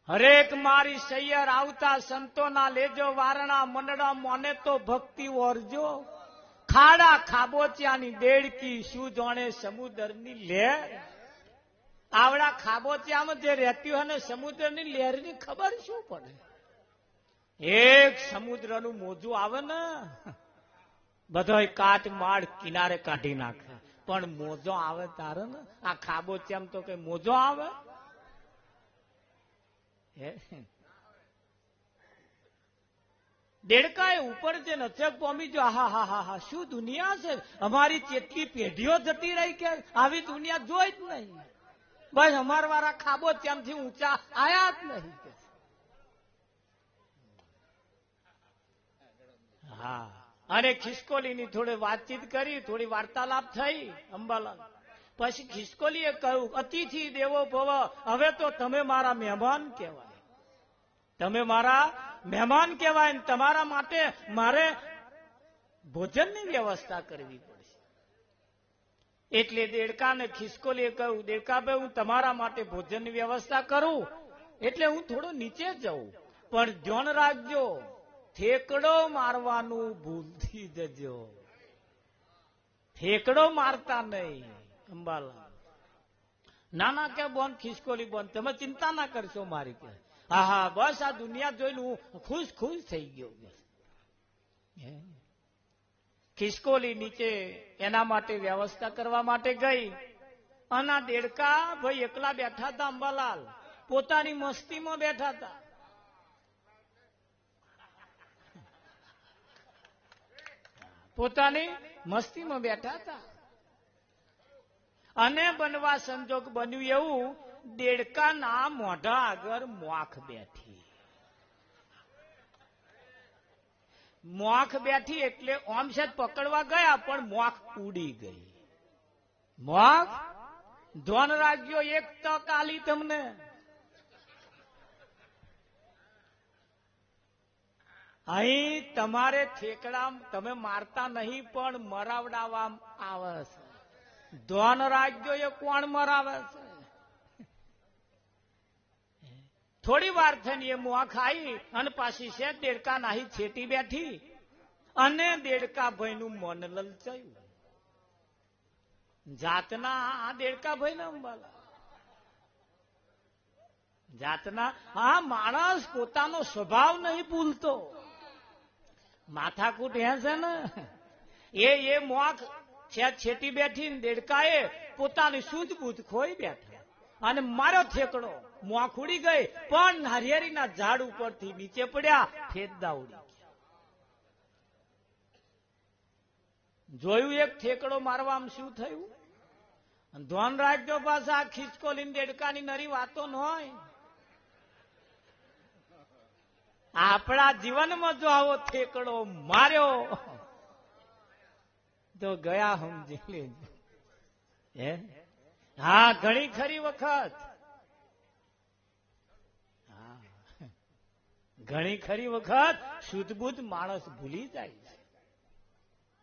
હરેક મારી સૈયર આવતા સંતોના લેજો વારણા મંડળા, મને તો ભક્તિ ઓરજો. ખાડા ખાબોચિયાની દેડકી શું જાણે સમુદ્રની લહેર. આવડા ખાબોચિયામાં જે રહેતી હોય ને સમુદ્રની લહેરની ખબર શું પડે? એક સમુદ્રનું મોજું આવે ને બધોય કાચ માળ કિનારે કાઢી નાખે, પણ મોજો આવે તારે ને આ ખાબોચિયામાં તો કઈ મોજો આવે? દેડકાએ ઉપર જે નચક પામી જો. હા હા હા હા, શું દુનિયા છે. અમારી કેટલી પેઢીઓ જતી રહી કે આવી દુનિયા જોઈ જ નહીં. બસ અમાર વાળા ખાબો ત્યાંથી ઊંચા આયા જ નહીં. હા, અને ખિસકોલીની થોડી વાતચીત કરી, થોડી વાર્તાલાપ થઈ અંબાલાલ. પછી ખિસકોલીએ કહ્યું, અતિથિ દેવો ભવ, હવે તો તમે મારા મહેમાન કહેવાય, તમે મારા મહેમાન કહેવાય, ને તમારા માટે મારે ભોજનની વ્યવસ્થા કરવી પડશે. એટલે દેડકાને ખિસકોલીએ કહ્યું, દેડકાભાઈ હું તમારા માટે ભોજનની વ્યવસ્થા કરું, એટલે હું થોડો નીચે જઉં, પણ ધ્યાન રાખજો, ઠેકડો મારવાનું ભૂલથી જજો, ઠેકડો મારતા નહીં. અંબાલાલ નાના કે બોન ખિસકોલી બોન, તમે ચિંતા ના કરશો મારી કે. હા હા, બસ આ દુનિયા જોઈને હું ખુશ ખુશ થઈ ગયો. ખિસકોલી નીચે એના માટે વ્યવસ્થા કરવા માટે ગઈ. અને દેડકા ભાઈ એકલા બેઠા હતા અંબાલાલ, પોતાની મસ્તીમાં બેઠા હતા. પોતાની મસ્તીમાં બેઠા હતા. અને બનવા સંજોગ બન્યું એવું, દેડકાના મોઢા આગળ મોખ બેઠી. મોખ બેઠી એટલે ઓમ છે પકડવા ગયા, પણ મોખ ઉડી ગઈ. મોખ ધ્યાન રાખજો, એક તક આલી તમને. અહીં તમારે ઠેકડા તમે મારતા નહીં, પણ મરાવડાવવા આવે છે. ધ્યાન રાખજો, એ કોણ મરાવે છે. થોડી વાર થઈને એ મુઆ ખાઈ અને પાછી છે દેડકા નાહી છેટી બેઠી. અને દેડકા ભાઈનું મન લલચાયું. જાતના આ દેડકા ભાઈ ને અંબાલા જાતના, હા, માણસ પોતાનો સ્વભાવ નહીં ભૂલતો. માથાકૂટ હે છે ને, એ મોખ છેટી બેઠી, દેડકાએ પોતાની સૂઝબૂઝ ખોઈ બેઠા અને મારો ઠેકડો. મોખ ઉડી ગઈ, પણ નારિયેળીના ઝાડ ઉપરથી નીચે પડ્યા, ફેદા ઉડી ગયા. જોયું એક ઠેકડો મારવામાં શું થયું. ધ્યાન રાખજો, પાછા ખિસકોલી દેડકાની નરી વાતો ન હોય. આપણા જીવનમાં જો આવો ઠેકડો માર્યો તો ગયા સમજી લેજો. હા, ઘણી ખરી વખત, ઘણી ખરી વખત શુદ્ધબુદ્ધ માણસ ભૂલી જાય છે,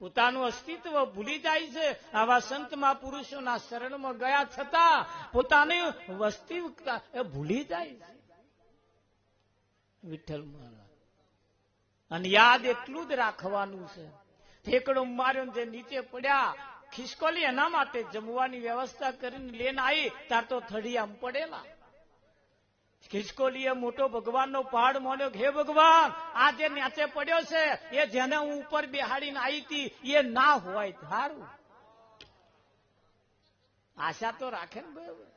પોતાનું અસ્તિત્વ ભૂલી જાય છે. આવા સંત મહાપુરુષોના શરણમાં ગયા છતાં પોતાની વસ્તી ભૂલી જાય છે. વિઠ્ઠલ મહારાજ, અને યાદ એટલું જ રાખવાનું છે. ઠેકડો માર્યો, જે નીચે પડ્યા. ખિસકોલી એના માટે જમવાની વ્યવસ્થા કરીને લઈને આવી, તાર તો થડિયામાં પડેલા. ખિસકોલીએ મોટો ભગવાનનો પહાડ માન્યો, હે ભગવાન, આ જે નીચે પડ્યો છે એ જેને હું ઉપર બેહાડીને આવી હતી એ ના હોય સારું. આશા તો રાખે ને ભાઈ,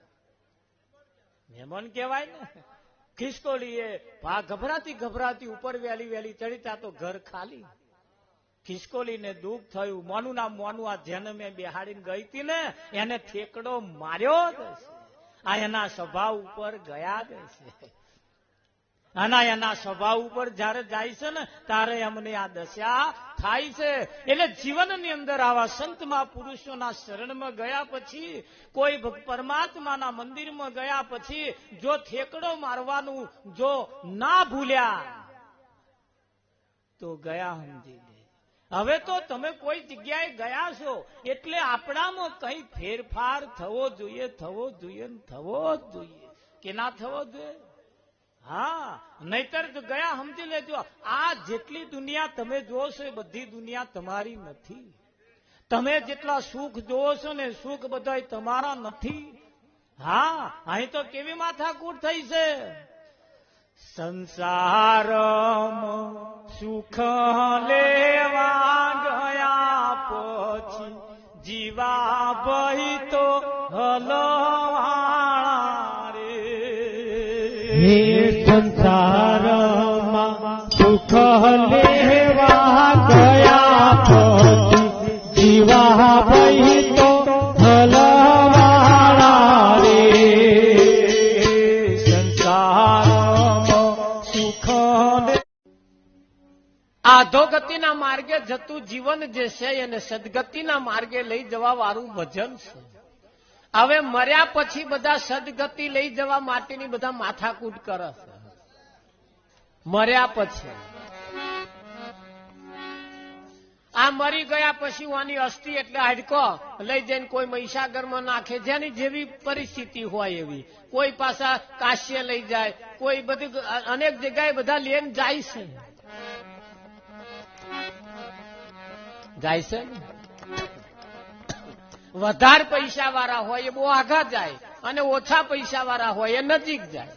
મહેમાન કહેવાય ને. ખિસકોલીએ ગભરાતી ઉપર વેલી ચડી, તા તો ઘર ખાલી. ખિસકોલીને દુઃખ થયું. મોનું ના મોનું, આ જેને મેં બેહાડીને ગઈ હતી ને એને ઠેકડો માર્યો જ હશે. આ એના સ્વભાવ ઉપર ગયા જ છે. અને એના સ્વભાવ ઉપર જયારે જાય છે ને ત્યારે અમને આ દશા થાય છે. એટલે જીવનની અંદર આવા સંત મહાપુરુષોના શરણમાં ગયા પછી, કોઈ પરમાત્માના મંદિરમાં ગયા પછી જો ઠેકડો મારવાનું જો ના ભૂલ્યા તો ગયા સમજી લે. હવે તો તમે કોઈ જગ્યાએ ગયા છો એટલે આપણામાં કઈ ફેરફાર થવો જોઈએ કે ના થવો જોઈએ. હા, નહીતર ગયા સમજી લેજો, આ જેટલી દુનિયા તમે જોવો છો એ બધી દુનિયા તમારી નથી. તમે જેટલા સુખ જોવો છો ને સુખ બધા તમારા નથી. હા, અહીં તો કેવી માથાકૂટ થઈ છે. સંસારમાં સુખ લેવા ગયા પછી જીવા બહી તો હલવાણા રે. સંસારમાં સુખ લેવા ગયા પછી જીવા બહી તો હલવાણા રે. અધોગતિના માર્ગે જતું જીવન જે છે એને સદગતિના માર્ગે લઈ જવા વાળું ભજન છે. હવે મર્યા પછી બધા સદગતિ લઈ જવા માટેની બધા માથાકૂટ કરે છે. મર્યા પછી આ મરી ગયા પછી આની અસ્થિ એટલે હાડકો લઈ જઈને કોઈ મહીસાગરમાં નાખે, જેની જેવી પરિસ્થિતિ હોય એવી. કોઈ પાછા કાશ્ય લઈ જાય, કોઈ બધી અનેક જગ્યાએ બધા લઈને જાય છે. જાય છે ને. વધારે પૈસા વાળા હોય એ બહુ આઘા જાય અને ઓછા પૈસા વાળા હોય એ નજીક જાય.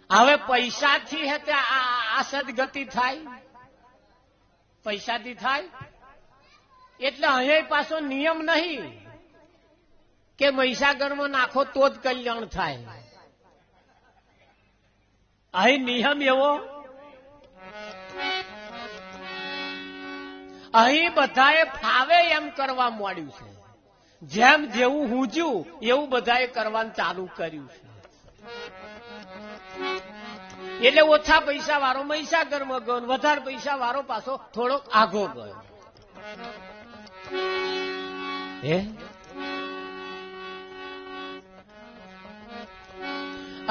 હવે પૈસાથી હે તે આ સદગતિ થાય, પૈસાથી થાય. એટલે અહીંયા પાછો નિયમ નહીં કે મહીસાગરમાં નાખો તો જ કલ્યાણ થાય. અહીં નિયમ એવો, અહીં બધાએ ફાવે એમ કરવા માંડ્યું છે. જેમ જેવું હુંજ્યું એવું બધાએ કરવાનું ચાલુ કર્યું છે. એટલે ઓછા પૈસા વાળો મહીસાગરમાં ગયો, વધારે પૈસા વાળો પાછો થોડોક આઘો ગયો.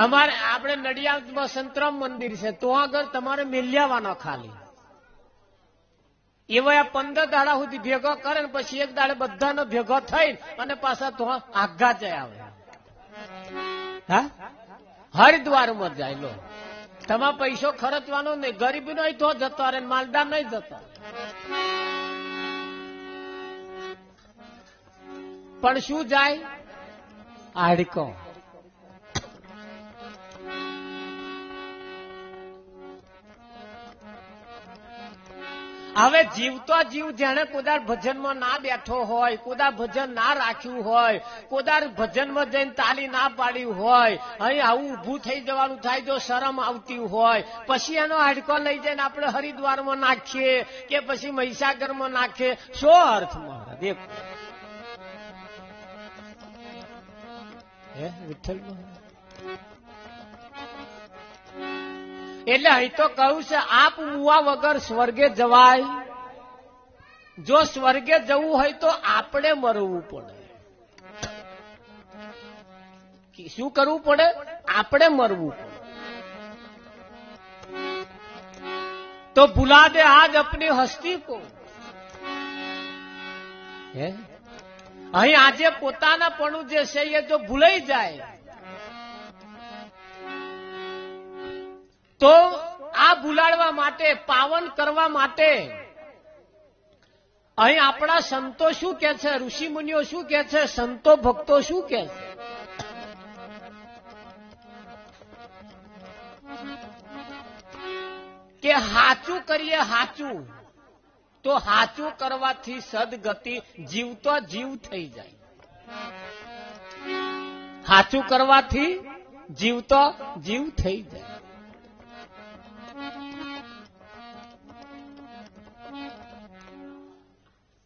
અમારે આપણે નડિયાદમાં સંતરામ મંદિર છે, તો આગળ તમારે મિલ્યાવાનો ખાલી. એવા 15 દાડા સુધી ભેગો કરે ને પછી એક દાડે બધાનો ભેગો થઈ અને પાછા તો આઘા જાય આવે. હા, હરિદ્વારમાં જાય. લો, તમારે પૈસો ખર્ચવાનો નહીં, ગરીબી નો તો જતો રહે, માલદાર નહીં જતો. પણ શું જાય? હાડકો. હવે જીવતો જીવ જેને કોદાર ભજનમાં ના બેઠો હોય, કોદાર ભજન ના રાખ્યું હોય, કોદાર ભજનમાં જઈને તાલી ના પાડી હોય, અહીં આવું ઊભું થઈ જવાનું થાય જો શરમ આવતી હોય, પછી એનો હાડકો લઈ જઈને આપણે હરિદ્વારમાં નાખીએ કે પછી મહીસાગરમાં નાખીએ, શો અર્થ મારા? દેખો વિઠ્ઠલ. એટલે અહીં તો કહ્યું છે આપ મુવા વગર સ્વર્ગે જવાય. જો સ્વર્ગે જવું હોય તો આપણે મરવું પડે. શું કરવું પડે? આપણે મરવું પડે. તો ભૂલા દે આજ અપની હસ્તી કો. અહીં આજે પોતાના પણ જે છે એ જો ભૂલાઈ જાય તો આ ભૂલાડવા માટે, પાવન કરવા માટે અહીં આપણા સંતો શું કે છે, ઋષિ મુનિઓ શું કે છે, સંતો ભક્તો શું કે છે? કે હાચું કરીએ, હાચું તો હાચું કરવાથી સદગતિ જીવતો જીવ થઈ જાય. હાચું કરવાથી જીવતો જીવ થઈ જાય.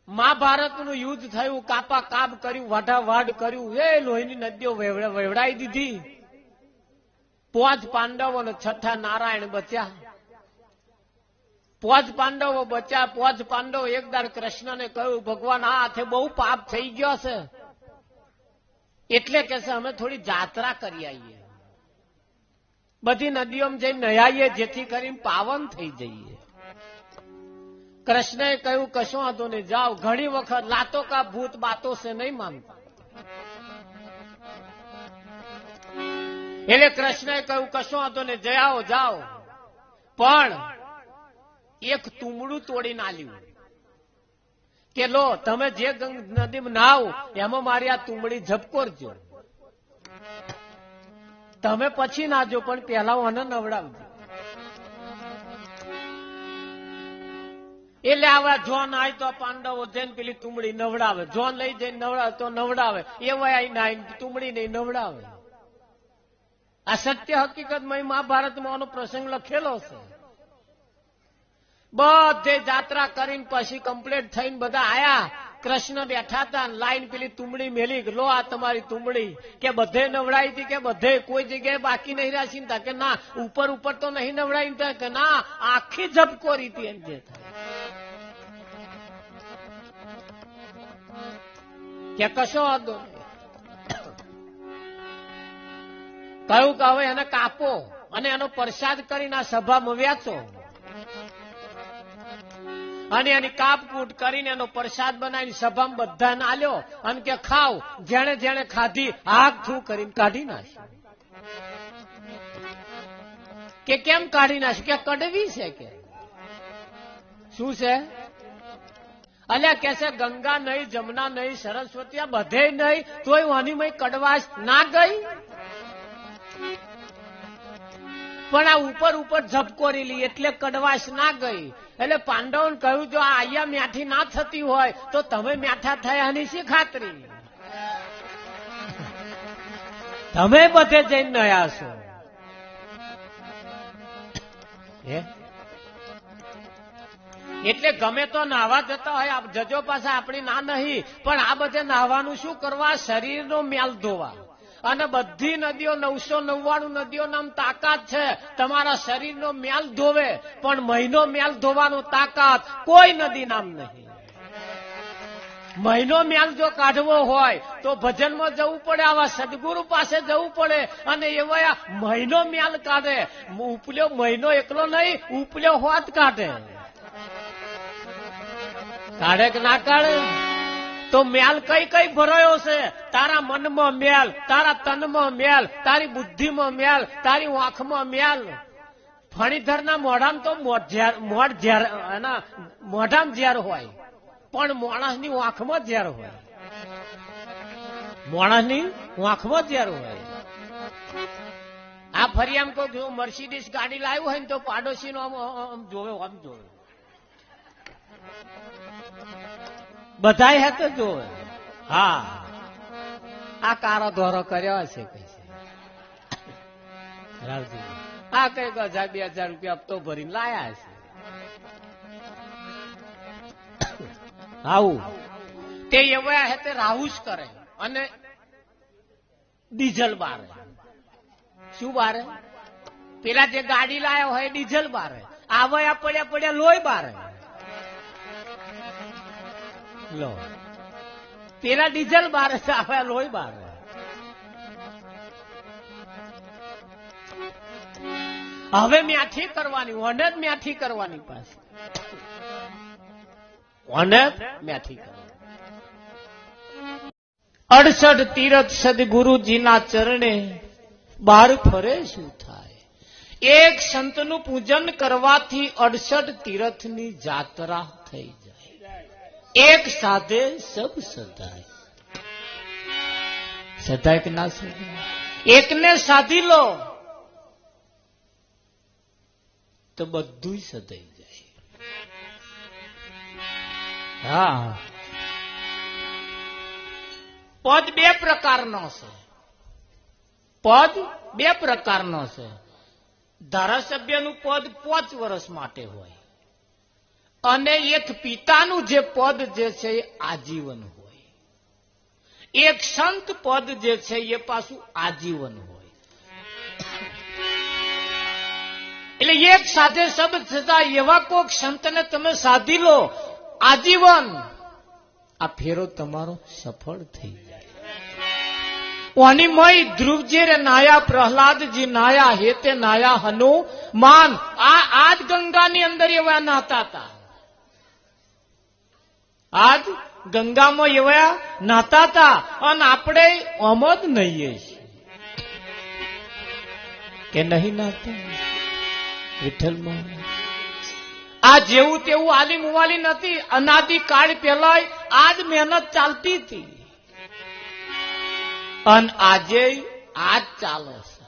મહાભારતનું યુદ્ધ થયું, કાપા કાપ કર્યું, વાઢાવાઢ કર્યું, એ લોહીની નદીઓ વેવડાઈ દીધી. 5 પાંડવો અને 6 નારાયણ બચ્યા. 5 પાંડવો બચ્યા. 5 પાંડવો એક દાડ કૃષ્ણને કહ્યું, ભગવાન આ હાથે બહુ પાપ થઈ ગયો છે, એટલે કે છે અમે થોડી જાત્રા કરી આવીએ, બધી નદીઓમાં જઈને નહાઈએ જેથી કરીને પાવન થઈ જઈએ. કૃષ્ણએ કહ્યું કશો વાંધો નહીં, જાઓ. ઘણી વખત લાતો કા ભૂત બાતો સે નહીં માનતા. એટલે કૃષ્ણએ કહ્યું કશો વાંધો નહીં, જયાઓ જાઓ. પણ એક તુમડું તોડીને આલ્યું કે લો તમે જે નદીમાં નાવ એમાં મારી આ તુમડી ઝબકોરજો. તમે પછી નાજો પણ પહેલા મને નવડાવજો. એટલે આવા જોન આય તો પાંડવો જઈને પેલી તુમડી નવડાવે, જોન લઈ જઈને નવડાવે તો નવડાવે, એવા તુમડી નહીં નવડાવે. આ સત્ય હકીકતમાં મહાભારતમાં આનો પ્રસંગ લખેલો છે. બધે જાત્રા કરીને પછી કમ્પ્લીટ થઈને બધા આયા. કૃષ્ણ બેઠા હતા લાઈન પેલી તુંબડી મેલી લો આ તમારી તુંબડી કે બધે નવડાઈ હતી કે બધે કોઈ જગ્યાએ બાકી નહીં રાખી કે ના ઉપર ઉપર તો નહીં નવડાઈ કે ના આખી ઝબકોરી હતી એમ જે કે કશો વાંધો કહ્યું કે હવે એને કાપો અને એનો પ્રસાદ કરીને આ સભામાં વેચો અને એની કાપકૂટ કરીને એનો પ્રસાદ બનાવીને સભામાં બધાને આલ્યો અને કે ખાવ જેણે જેણે ખાધી હાથ થૂ કરીને કાઢી નાખી કે કેમ કાઢી નાખી કે કડવી છે કે શું છે અલ્યા કે છે ગંગા નહીં જમના નહીં સરસ્વતી આ બધે નહીં તોય વાનીમય કડવાશ ના ગઈ પણ આ ઉપર ઉપર ઝબકોરેલી એટલે કડવાશ ના ગઈ એટલે પાંડવોને કહ્યું જો આ અહીંયા મ્યાઠી ના થતી હોય તો તમે મ્યાઠા થયાની શી ખાતરી તમે બધે જઈને નયા છો એટલે ગમે તો નાહવા જતા હોય જજો પાસે આપણી ના નહીં પણ આ બધે નાહવાનું શું કરવા શરીરનો મેલ ધોવા અને બધી નદીઓ 999 નદીઓ નામ તાકાત છે તમારા શરીરનો મેલ ધોવે પણ મહિનો મેલ ધોવાનો તાકાત કોઈ નદી નામ નહીં મહિનો મેલ જો કાઢવો હોય તો ભજનમાં જવું પડે આવા સદગુરુ પાસે જવું પડે અને એવા મહિનો મેલ કાઢે ઉપલ્યો મહિનો એકલો નહીં ઉપલ્યો હોત કાઢે કાઢે કે ના કાઢે તો મેલ કઈ કઈ ભરાયો છે તારા મનમાં મેલ તારા તનમાં મેલ તારી બુદ્ધિમાં મેલ તારી આંખમાં મેલ ફણીધરના મોઢામાં તો મોઢામાં ઝેર હોય પણ માણસની આંખમાં ઝેર હોય માણસની આંખમાં ઝેર હોય આ ફરી આમ કોઈ મર્સિડીઝ ગાડી લાવ્યું હોય ને તો પાડોશી નો જોવે આમ જોવે બધાય હે તો જોવે હા આ કારો ધોરો કર્યો હશે કઈ આ કઈ 1000-2000 રૂપિયા હપ્તો ભરીને લાયા હશે આવું તે એવા હે તે રાહુસ કરે અને ડીઝલ બારે શું બારે પેલા જે ગાડી લાયો હોય ડીઝલ બારે આવયા પડ્યા પડ્યા લોહી બારે લો પેલા ડીઝલ બારે આવે લોહી બારે હવે મ્યાઠી કરવાની ઓને જ મ્યાઠી કરવાની પાછી ઓને મ્યાઠી કરવાની 68 તીરથ સદગુરુજીના ચરણે બહાર ફરે શું થાય એક સંતનું પૂજન કરવાથી 68 તીરથની જાત્રા થઈ જાય એક સાધે સબ સદાય સદાય કે ના સદાય એકને સાધી લો તો બધું સદાઈ જાય હા પદ બે પ્રકારનો છે પદ બે પ્રકારનો છે ધારાસભ્યનું પદ 5 વર્ષ માટે હોય અને એક પિતાનું જે પદ જે છે એ આજીવન હોય એક સંત પદ જે છે એ પાછું આજીવન હોય એટલે એક સાથે શબ્દ થતા એવા કોક સંતને તમે સાધી લો આજીવન આ ફેરો તમારો સફળ થઈ જાય ઓનીમય ધ્રુવજી રે નાયા પ્રહલાદજી નાયા હેતે નાયા હનુમાન આજ ગંગાની અંદર એવા નાતા હતા આજ ગંગામાં એવા નાતા હતા અને આપણે આમ જ નહીએ કે નહીં નાતા વિઠ્ઠલમાં આ જેવું તેવું આલી મુવાલી નથી અનાદિ કાળ પેલા આજ મહેનત ચાલતી હતી અને આજે આજ ચાલે છે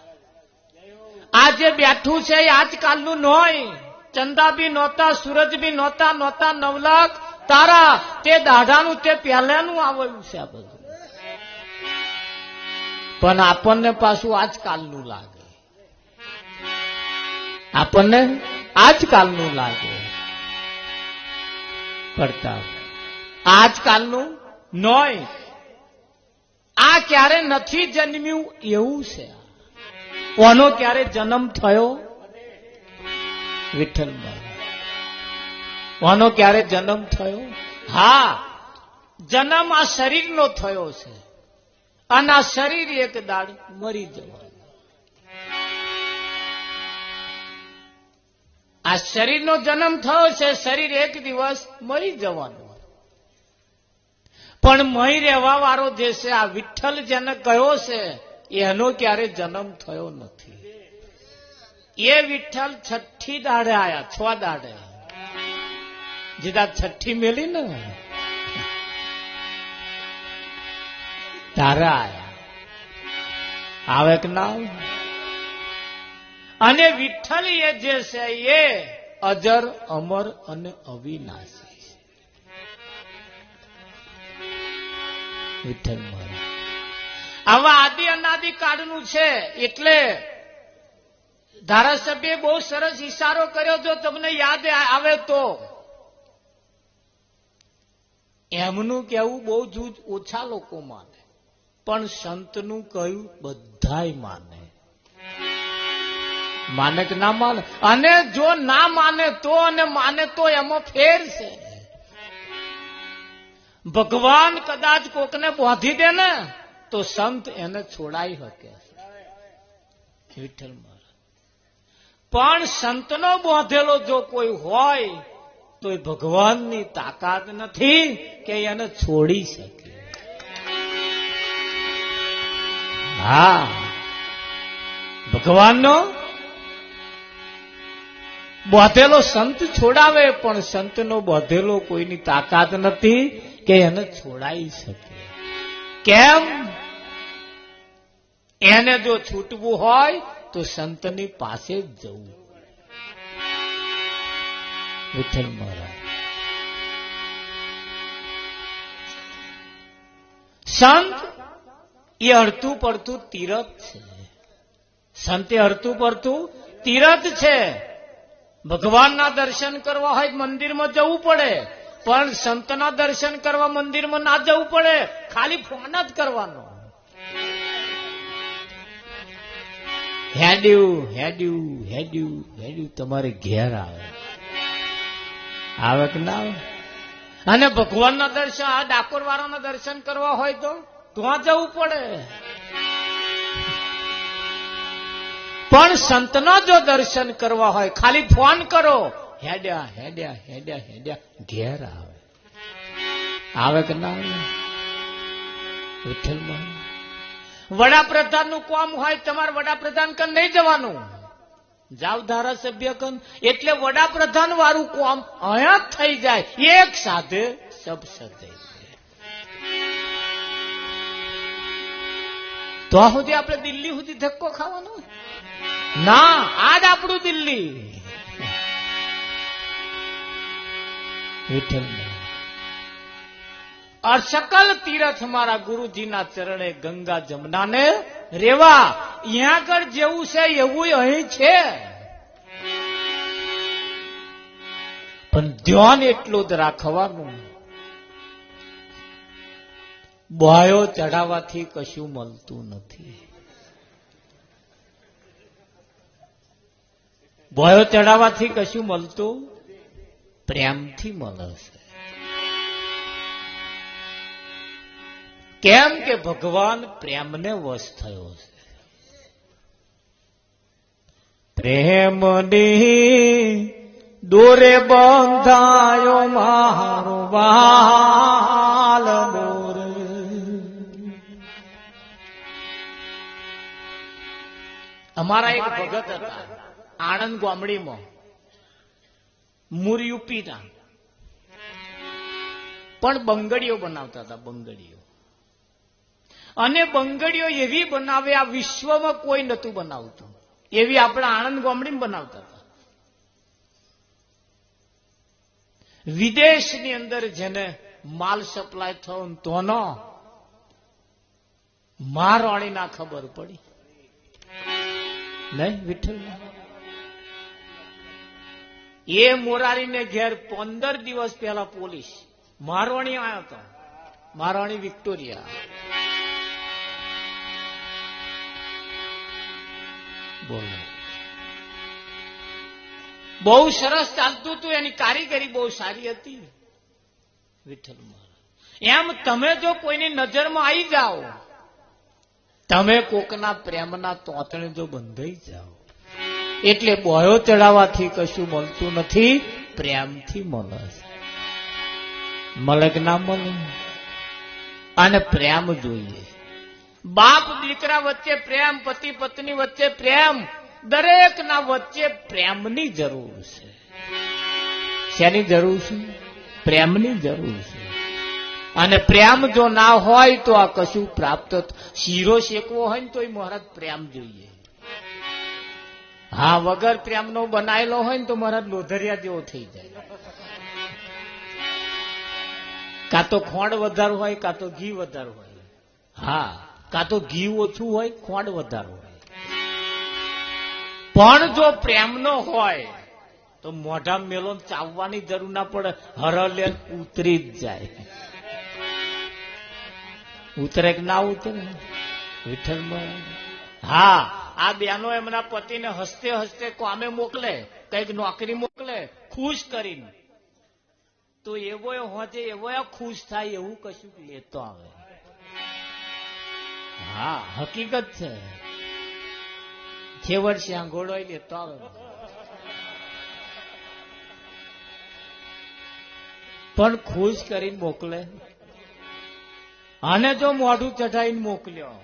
આજે બેઠું છે આજકાલનું નોય ચંદા બી નહોતા સૂરજ બી નહોતા નવલાખ તારા તે દાઢાનું તે પહેલાનું આવેલું છે આ બધું પણ આપણને પાછું આજકાલનું લાગે આપણને આજકાલનું લાગે પડતા આજકાલનું નોય આ ક્યારે નથી જન્મ્યું એવું છે. કોનો ક્યારે જન્મ થયો? વિઠ્ઠલભાઈ કોનો ક્યારે જન્મ થયો? હા, જન્મ આ શરીરનો થયો છે અને આ શરીર એક દાડ મરી જવાનું. આ શરીરનો જન્મ થયો છે, શરીર એક દિવસ મરી જવાનું. પણ મહી રહેવા વાળો જે છે આ વિઠ્ઠલ જેને કયો છે એનો ક્યારે જન્મ થયો નથી. એ વિઠ્ઠલ છઠ્ઠી દાડે આયા, 6 દાડે જીદા છઠ્ઠી મેલી ને તારા આયા, આવે કે ના આવે? અને વિઠ્ઠલ એ જે છે એ અજર અમર અને અવિનાશી છે. વિઠ્ઠલ મહારાજ આવા આદિ અનાદિ કાળનું છે. એટલે ધારાસભ્ય બહુ સરસ ઈશારો કર્યો, જો તમને યાદ આવે તો. એમનું કહેવું બહુ જૂજ ઓછા લોકો માને, પણ સંતનું કહ્યું બધાય માને. માને કે ના માને? અને જો ના માને તો અને માને તો એમાં ફેર છે. ભગવાન કદાચ કોકને બાંધી દે ને તો સંત એને છોડાઈ શકે. વિઠ્ઠલ મહારાજ પણ સંતનો બાંધેલો જો કોઈ હોય તો ભગવાનની તાકાત નથી કે એને છોડી શકે. હા, ભગવાનનો બાંધેલો સંત છોડાવે, પણ સંતનો બાંધેલો કોઈની તાકાત નથી કે એને છોડાઈ શકે. કેમ? એને જો છૂટવું હોય તો સંતની પાસે જ જવું. વિઠ્ઠલ મહારાજ સંત એ હરતું પડતું તીરથ છે. સંત એ હરતું પડતું તીરથ છે. ભગવાનના દર્શન કરવા હોય મંદિરમાં જવું પડે, પણ સંતના દર્શન કરવા મંદિરમાં ના જવું પડે, ખાલી ફોન જ કરવાનો. હેડ્યું હેડ્યું હેડ્યું હેડ્યું તમારે ઘેર આવે. આવે કે ના આવે? અને ભગવાનના દર્શન, આ ડાકોર વાળાના દર્શન કરવા હોય તો ત્યાં જવું પડે. પણ સંતના જો દર્શન કરવા હોય ખાલી ફોન કરો, હેડ્યા હેડ્યા હેડ્યા હેડ્યા ઘેર આવે. આવે કે ના આવે? વિઠ્ઠલમાં વડાપ્રધાનનું કામ હોય, તમારે વડાપ્રધાન કન નહીં જવાનું, જાવ ધારાસભ્ય કન. એટલે વડાપ્રધાન વાળું કામ અહીંયા જ થઈ જાય. એક સાથે સબ સદે. તો સુધી આપણે દિલ્હી સુધી ધક્કો ખાવાનો ના. આજ આપણું દિલ્હી. વિઠ્ઠલ और सकल तीर्थ हमारा गुरुजीना चरणे गंगा जमुना ने रेवा. यहाँ कर जेवू से एवुं अहीं छे, पण ध्यान एटલું જ રાખવાનું. બોયો ચડાવવાથી કશું મળતું નથી. બોયો ચડાવવાથી કશું મળતું પ્રેમથી મળે છે. કેમ કે ભગવાન પ્રેમને વશ થયો છે. પ્રેમની દોરે બંધાયો મારો વાલ મોર. અમારા એક ભગત હતા આણંદ ગામડીમાં, મૂળ યુપીના, પણ બંગડીઓ બનાવતા હતા. બંગડીઓ અને બંગડીઓ એવી બનાવે આ વિશ્વમાં કોઈ નતું બનાવતું, એવી આપણા આણંદ ગામડીમાં બનાવતા હતા. વિદેશની અંદર જેને માલ સપ્લાય થયો તોનો મારવાણી ના ખબર પડી નહીં. વિઠ્ઠલ એ મોરારીને ઘેર 15 દિવસ પહેલા પોલીસ મારવાણી આવ્યો હતો, મહારાણી વિક્ટોરિયા. બોલો, બહુ સરસ ચાલતું હતું, એની કારીગરી બહુ સારી હતી. વિઠ્ઠલ મહારાજ એમ તમે જો કોઈની નજરમાં આવી જાઓ, તમે કોકના પ્રેમના તોતણે જો બંધાઈ જાઓ, એટલે બોયો ચડાવવાથી કશું મળતું નથી, પ્રેમથી મળે છે. મળે કે ના મળે? અને પ્રેમ જોઈએ. બાપ દીકરા વચ્ચે પ્રેમ, પતિ પત્ની વચ્ચે પ્રેમ, દરેકના વચ્ચે પ્રેમની જરૂર છે. શેની જરૂર છે? પ્રેમની જરૂર છે. અને પ્રેમ જો ના હોય તો આ કશું પ્રાપ્ત. શીરો શેકવો હોય ને તોય મહારાજ પ્રેમ જોઈએ. હા, વગર પ્રેમનો બનાયેલો હોય ને તો મહારાજ લોધરિયા જેવો થઈ જાય. કાં તો ખોંડ વધારે હોય, કાં તો ઘી વધારે હોય. હા, કાં તો ઘી ઓછું હોય, ખોંડ વધારે હોય. પણ જો પ્રેમનો હોય તો મોઢા મેલો ચાવવાની જરૂર ના પડે, હરલે ઉતરી જ જાય. ઉતરે કે ના ઉતરે? વિઠ્ઠલમાં. હા, આ બહેનો એમના પતિને હસતે હસતે કામે મોકલે, કઈક નોકરી મોકલે, ખુશ કરીને, તો એવો હોજે એવો ખુશ થાય એવું કશું લેતો આવે. હા, હકીકત છે. છેવટ શ્યાંગોળો લેતો આવે. પણ ખુશ કરીને મોકલે. અને જો મોઢું ચઢાઈને મોકલ્યો,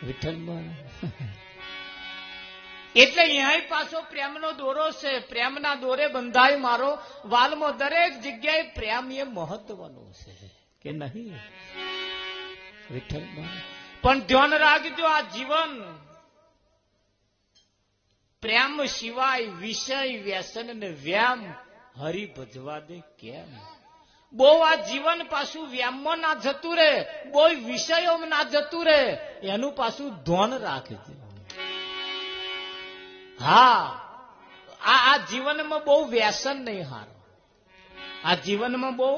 વિઠ્ઠલમાં. એટલે અહીંયા પાછો પ્રેમનો દોરો છે. પ્રેમના દોરે બંધાય મારો વાલમાં. દરેક જગ્યાએ પ્રેમ એ મહત્વનો છે કે નહીં? વિઠ્ઠલમાં. પણ ધ્યાન રાખજો, આ જીવન પ્રેમ સિવાય વિષય, વ્યસન ને વ્યામ હરી ભજવા દે કેમ? બહુ આ જીવન પાછું વ્યામમાં ના જતું રહે, બહુ વિષયોમાં ના જતું રહે, એનું પાછું ધ્યાન રાખજો. હા, આ જીવનમાં બહુ વ્યસન નહીં હારો. આ જીવનમાં બહુ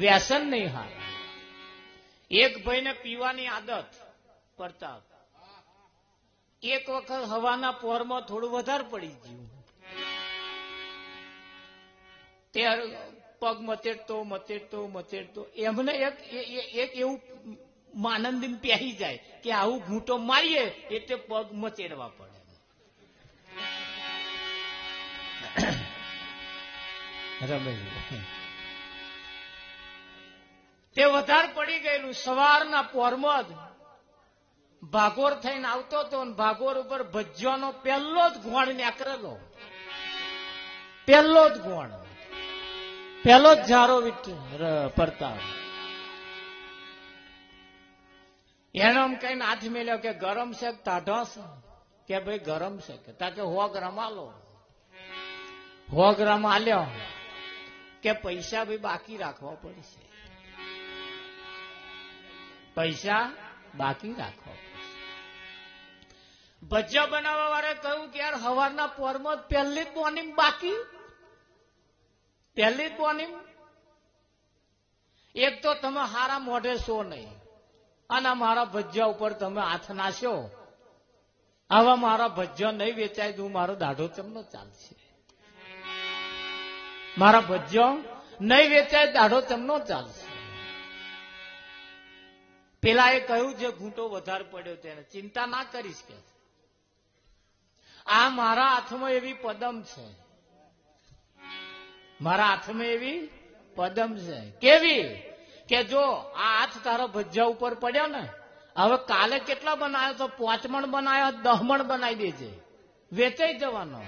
વ્યસન નહીં હારો. એક ભાઈને પીવાની આદત પડતા, એક વખત હવાના પોરમાં થોડું વધારે પડી ગયું, તે પગ મચેડતો એમને એક એવું માનંદી પહેરી જાય કે આવું ઘૂંટો મારીએ એટલે પગ મચેડવા પડે. તે વધારે પડી ગયેલું. સવારના પોરમાં જ ભાગોર થઈને આવતો હતો, ભાગોર ઉપર ભજ્યોનો પહેલો જ ઘોણ નીકળેલો, પહેલો જ ઘોણ, પહેલો જ ઝારો પડતા. એને એમ કહીને હાથ મેલ્યો કે ગરમ છે કે ટાઢો છે? કે ભાઈ ગરમ છે. કે તાકે 100 ગ્રામ આલો. 100 ગ્રામ આલ્યો. કે પૈસા ભાઈ બાકી રાખવા પડશે, પૈસા બાકી રાખવા. ભજીયા બનાવવા વાળા કહ્યું કે યાર હવારના પોરમાં પહેલી જ બોની બાકી, પહેલી જ બોની. એક તો તમે હારા મોઢે સો નહીં, અને મારા ભજીયા ઉપર તમે હાથ નાખ્યો. આવા મારા ભજીયા નહીં વેચાય તો મારો દાઢો ચમનો ચાલશે. મારા ભજીયા નહીં વેચાય, દાઢો ચમનો ચાલશે. પેલા એ કહ્યું જે ઘૂંટો વધારે પડ્યો તેને ચિંતા ના કરીશ કે આ મારા હાથમાં એવી પદમ છે, મારા હાથમાં એવી પદમ છે. કેવી? કે જો આ હાથ તારા ભજીયા ઉપર પડ્યો ને, હવે કાલે કેટલા બનાવ્યો તો 5 મણ બનાવ્યો, 10 મણ બનાવી દેજે, વેચાઈ જવાનો.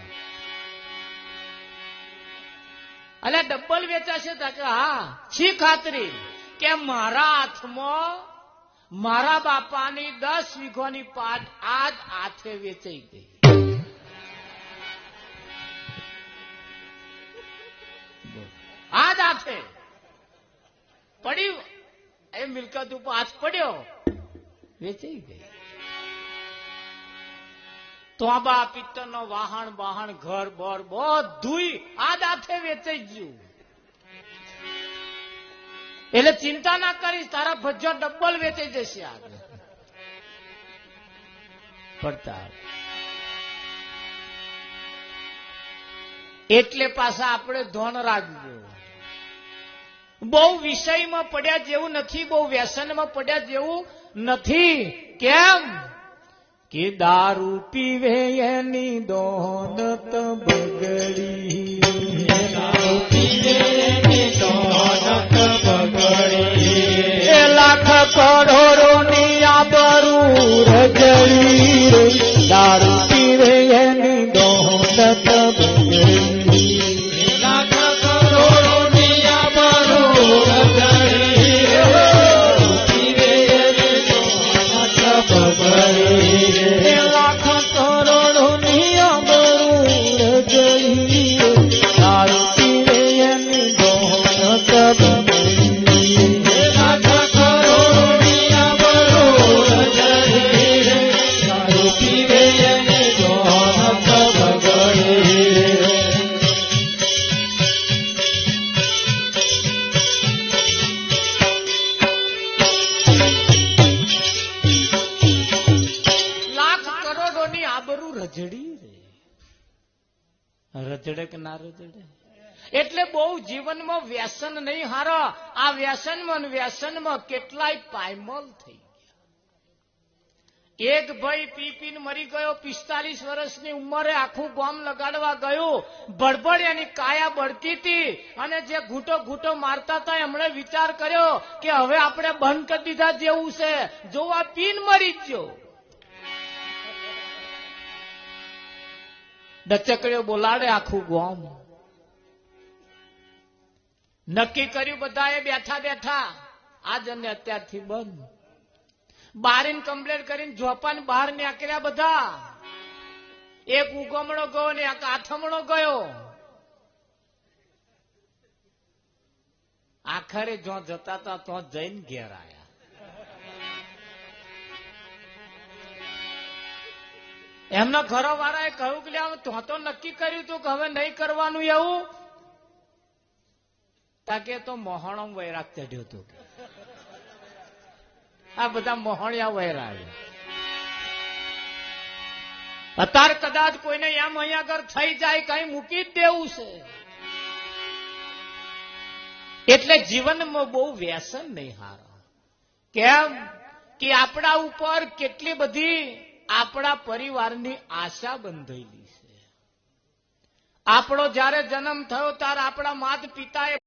અને ડબલ વેચાશે? કે હા. શી ખાતરી? કે મારા હાથમાં મારા બાપાની 10 વીઘોની પાટ આજ હાથે વેચાઈ ગઈ. આજ હાથે પડ્યું, એ મિલકત ઉપર હાથ પડ્યો, વેચાઈ ગઈ. તોબા પિત્તરનો વાહણ બહાણ ઘર બર બધું આ દાથે વેચાઈ ગયું. એટલે ચિંતા ના કરીશ, તારા ભજ્જો ડબલ વેચાઈ જશે આગળ પડતા. એટલે પાછા આપણે ધોન રાખજો. બહુ વિષયમાં પડ્યા જેવું નથી, બહુ વ્યસનમાં પડ્યા જેવું નથી. કેમ કે દારૂ પીવે એની દોનત બગડી, દારૂ પીવે એની દોનત બગડી, લાખ કરોડોની આબરૂ રજડી, દારૂ પીવે એની દોનત બગડી, લાખ કરોડોની આબરૂ રજડી, પીવે એની દોનત બગડી, લાખ કરોડોની આબરૂ રજડી, દારૂ પીવે એની દોનત બગડી, લાખ કરોડોની આબરૂ રજડી, દારૂ પીવે એની દોનત બગડી. લાખ કરોડોની આબરૂ રજડી રે, રજડે કે ના રજડે? એટલે બહુ જીવનમાં વ્યસન નહીં હારો. આ વ્યસનમાં કેટલાય પાયમલ થઈ ગયા. એક ભાઈ પી પીને મરી ગયો, 45 વર્ષની ઉંમરે, આખું ગામ લગાડવા ગયું. બળબડ એની કાયા બળતી હતી, અને જે ઘૂંટો ઘૂંટો મારતા હતા એમણે વિચાર કર્યો કે હવે આપણે બંધ કરી દીધા જેવું છે, જો આ પીન મરી ગયો. ડચકડ્યો બોલાડે આખું ગામ. નક્કી કર્યું બધાએ બેઠા બેઠા આજ અને અત્યારથી બંધ. બારીને કમ્પ્લેટ કરીને ઝોપાને બહાર નીકળ્યા બધા. એક ઉગમણો ગયો ને એક આથમણો ગયો. આખરે જો જતા હતા તો જઈને ઘેર આયા. એમના ઘરો વાળાએ કહ્યું કે તો નક્કી કર્યું હતું કે હવે નહીં કરવાનું એવું. તાકે તો મોહણો વૈરાગ ચડ્યો હતો. આ બધા મોહણિયા વૈરાગ. અત્યારે કદાચ કોઈને એમ અહીંયા આગળ થઈ જાય, કઈ મૂકી જ દેવું છે. એટલે જીવનમાં બહુ વ્યસન નહીં હારો. કેમ કે આપણા ઉપર કેટલી બધી આપણા પરિવારની આશા બંધાયેલી છે. આપણો જયારે જન્મ થયો ત્યારે આપણા માતા પિતાએ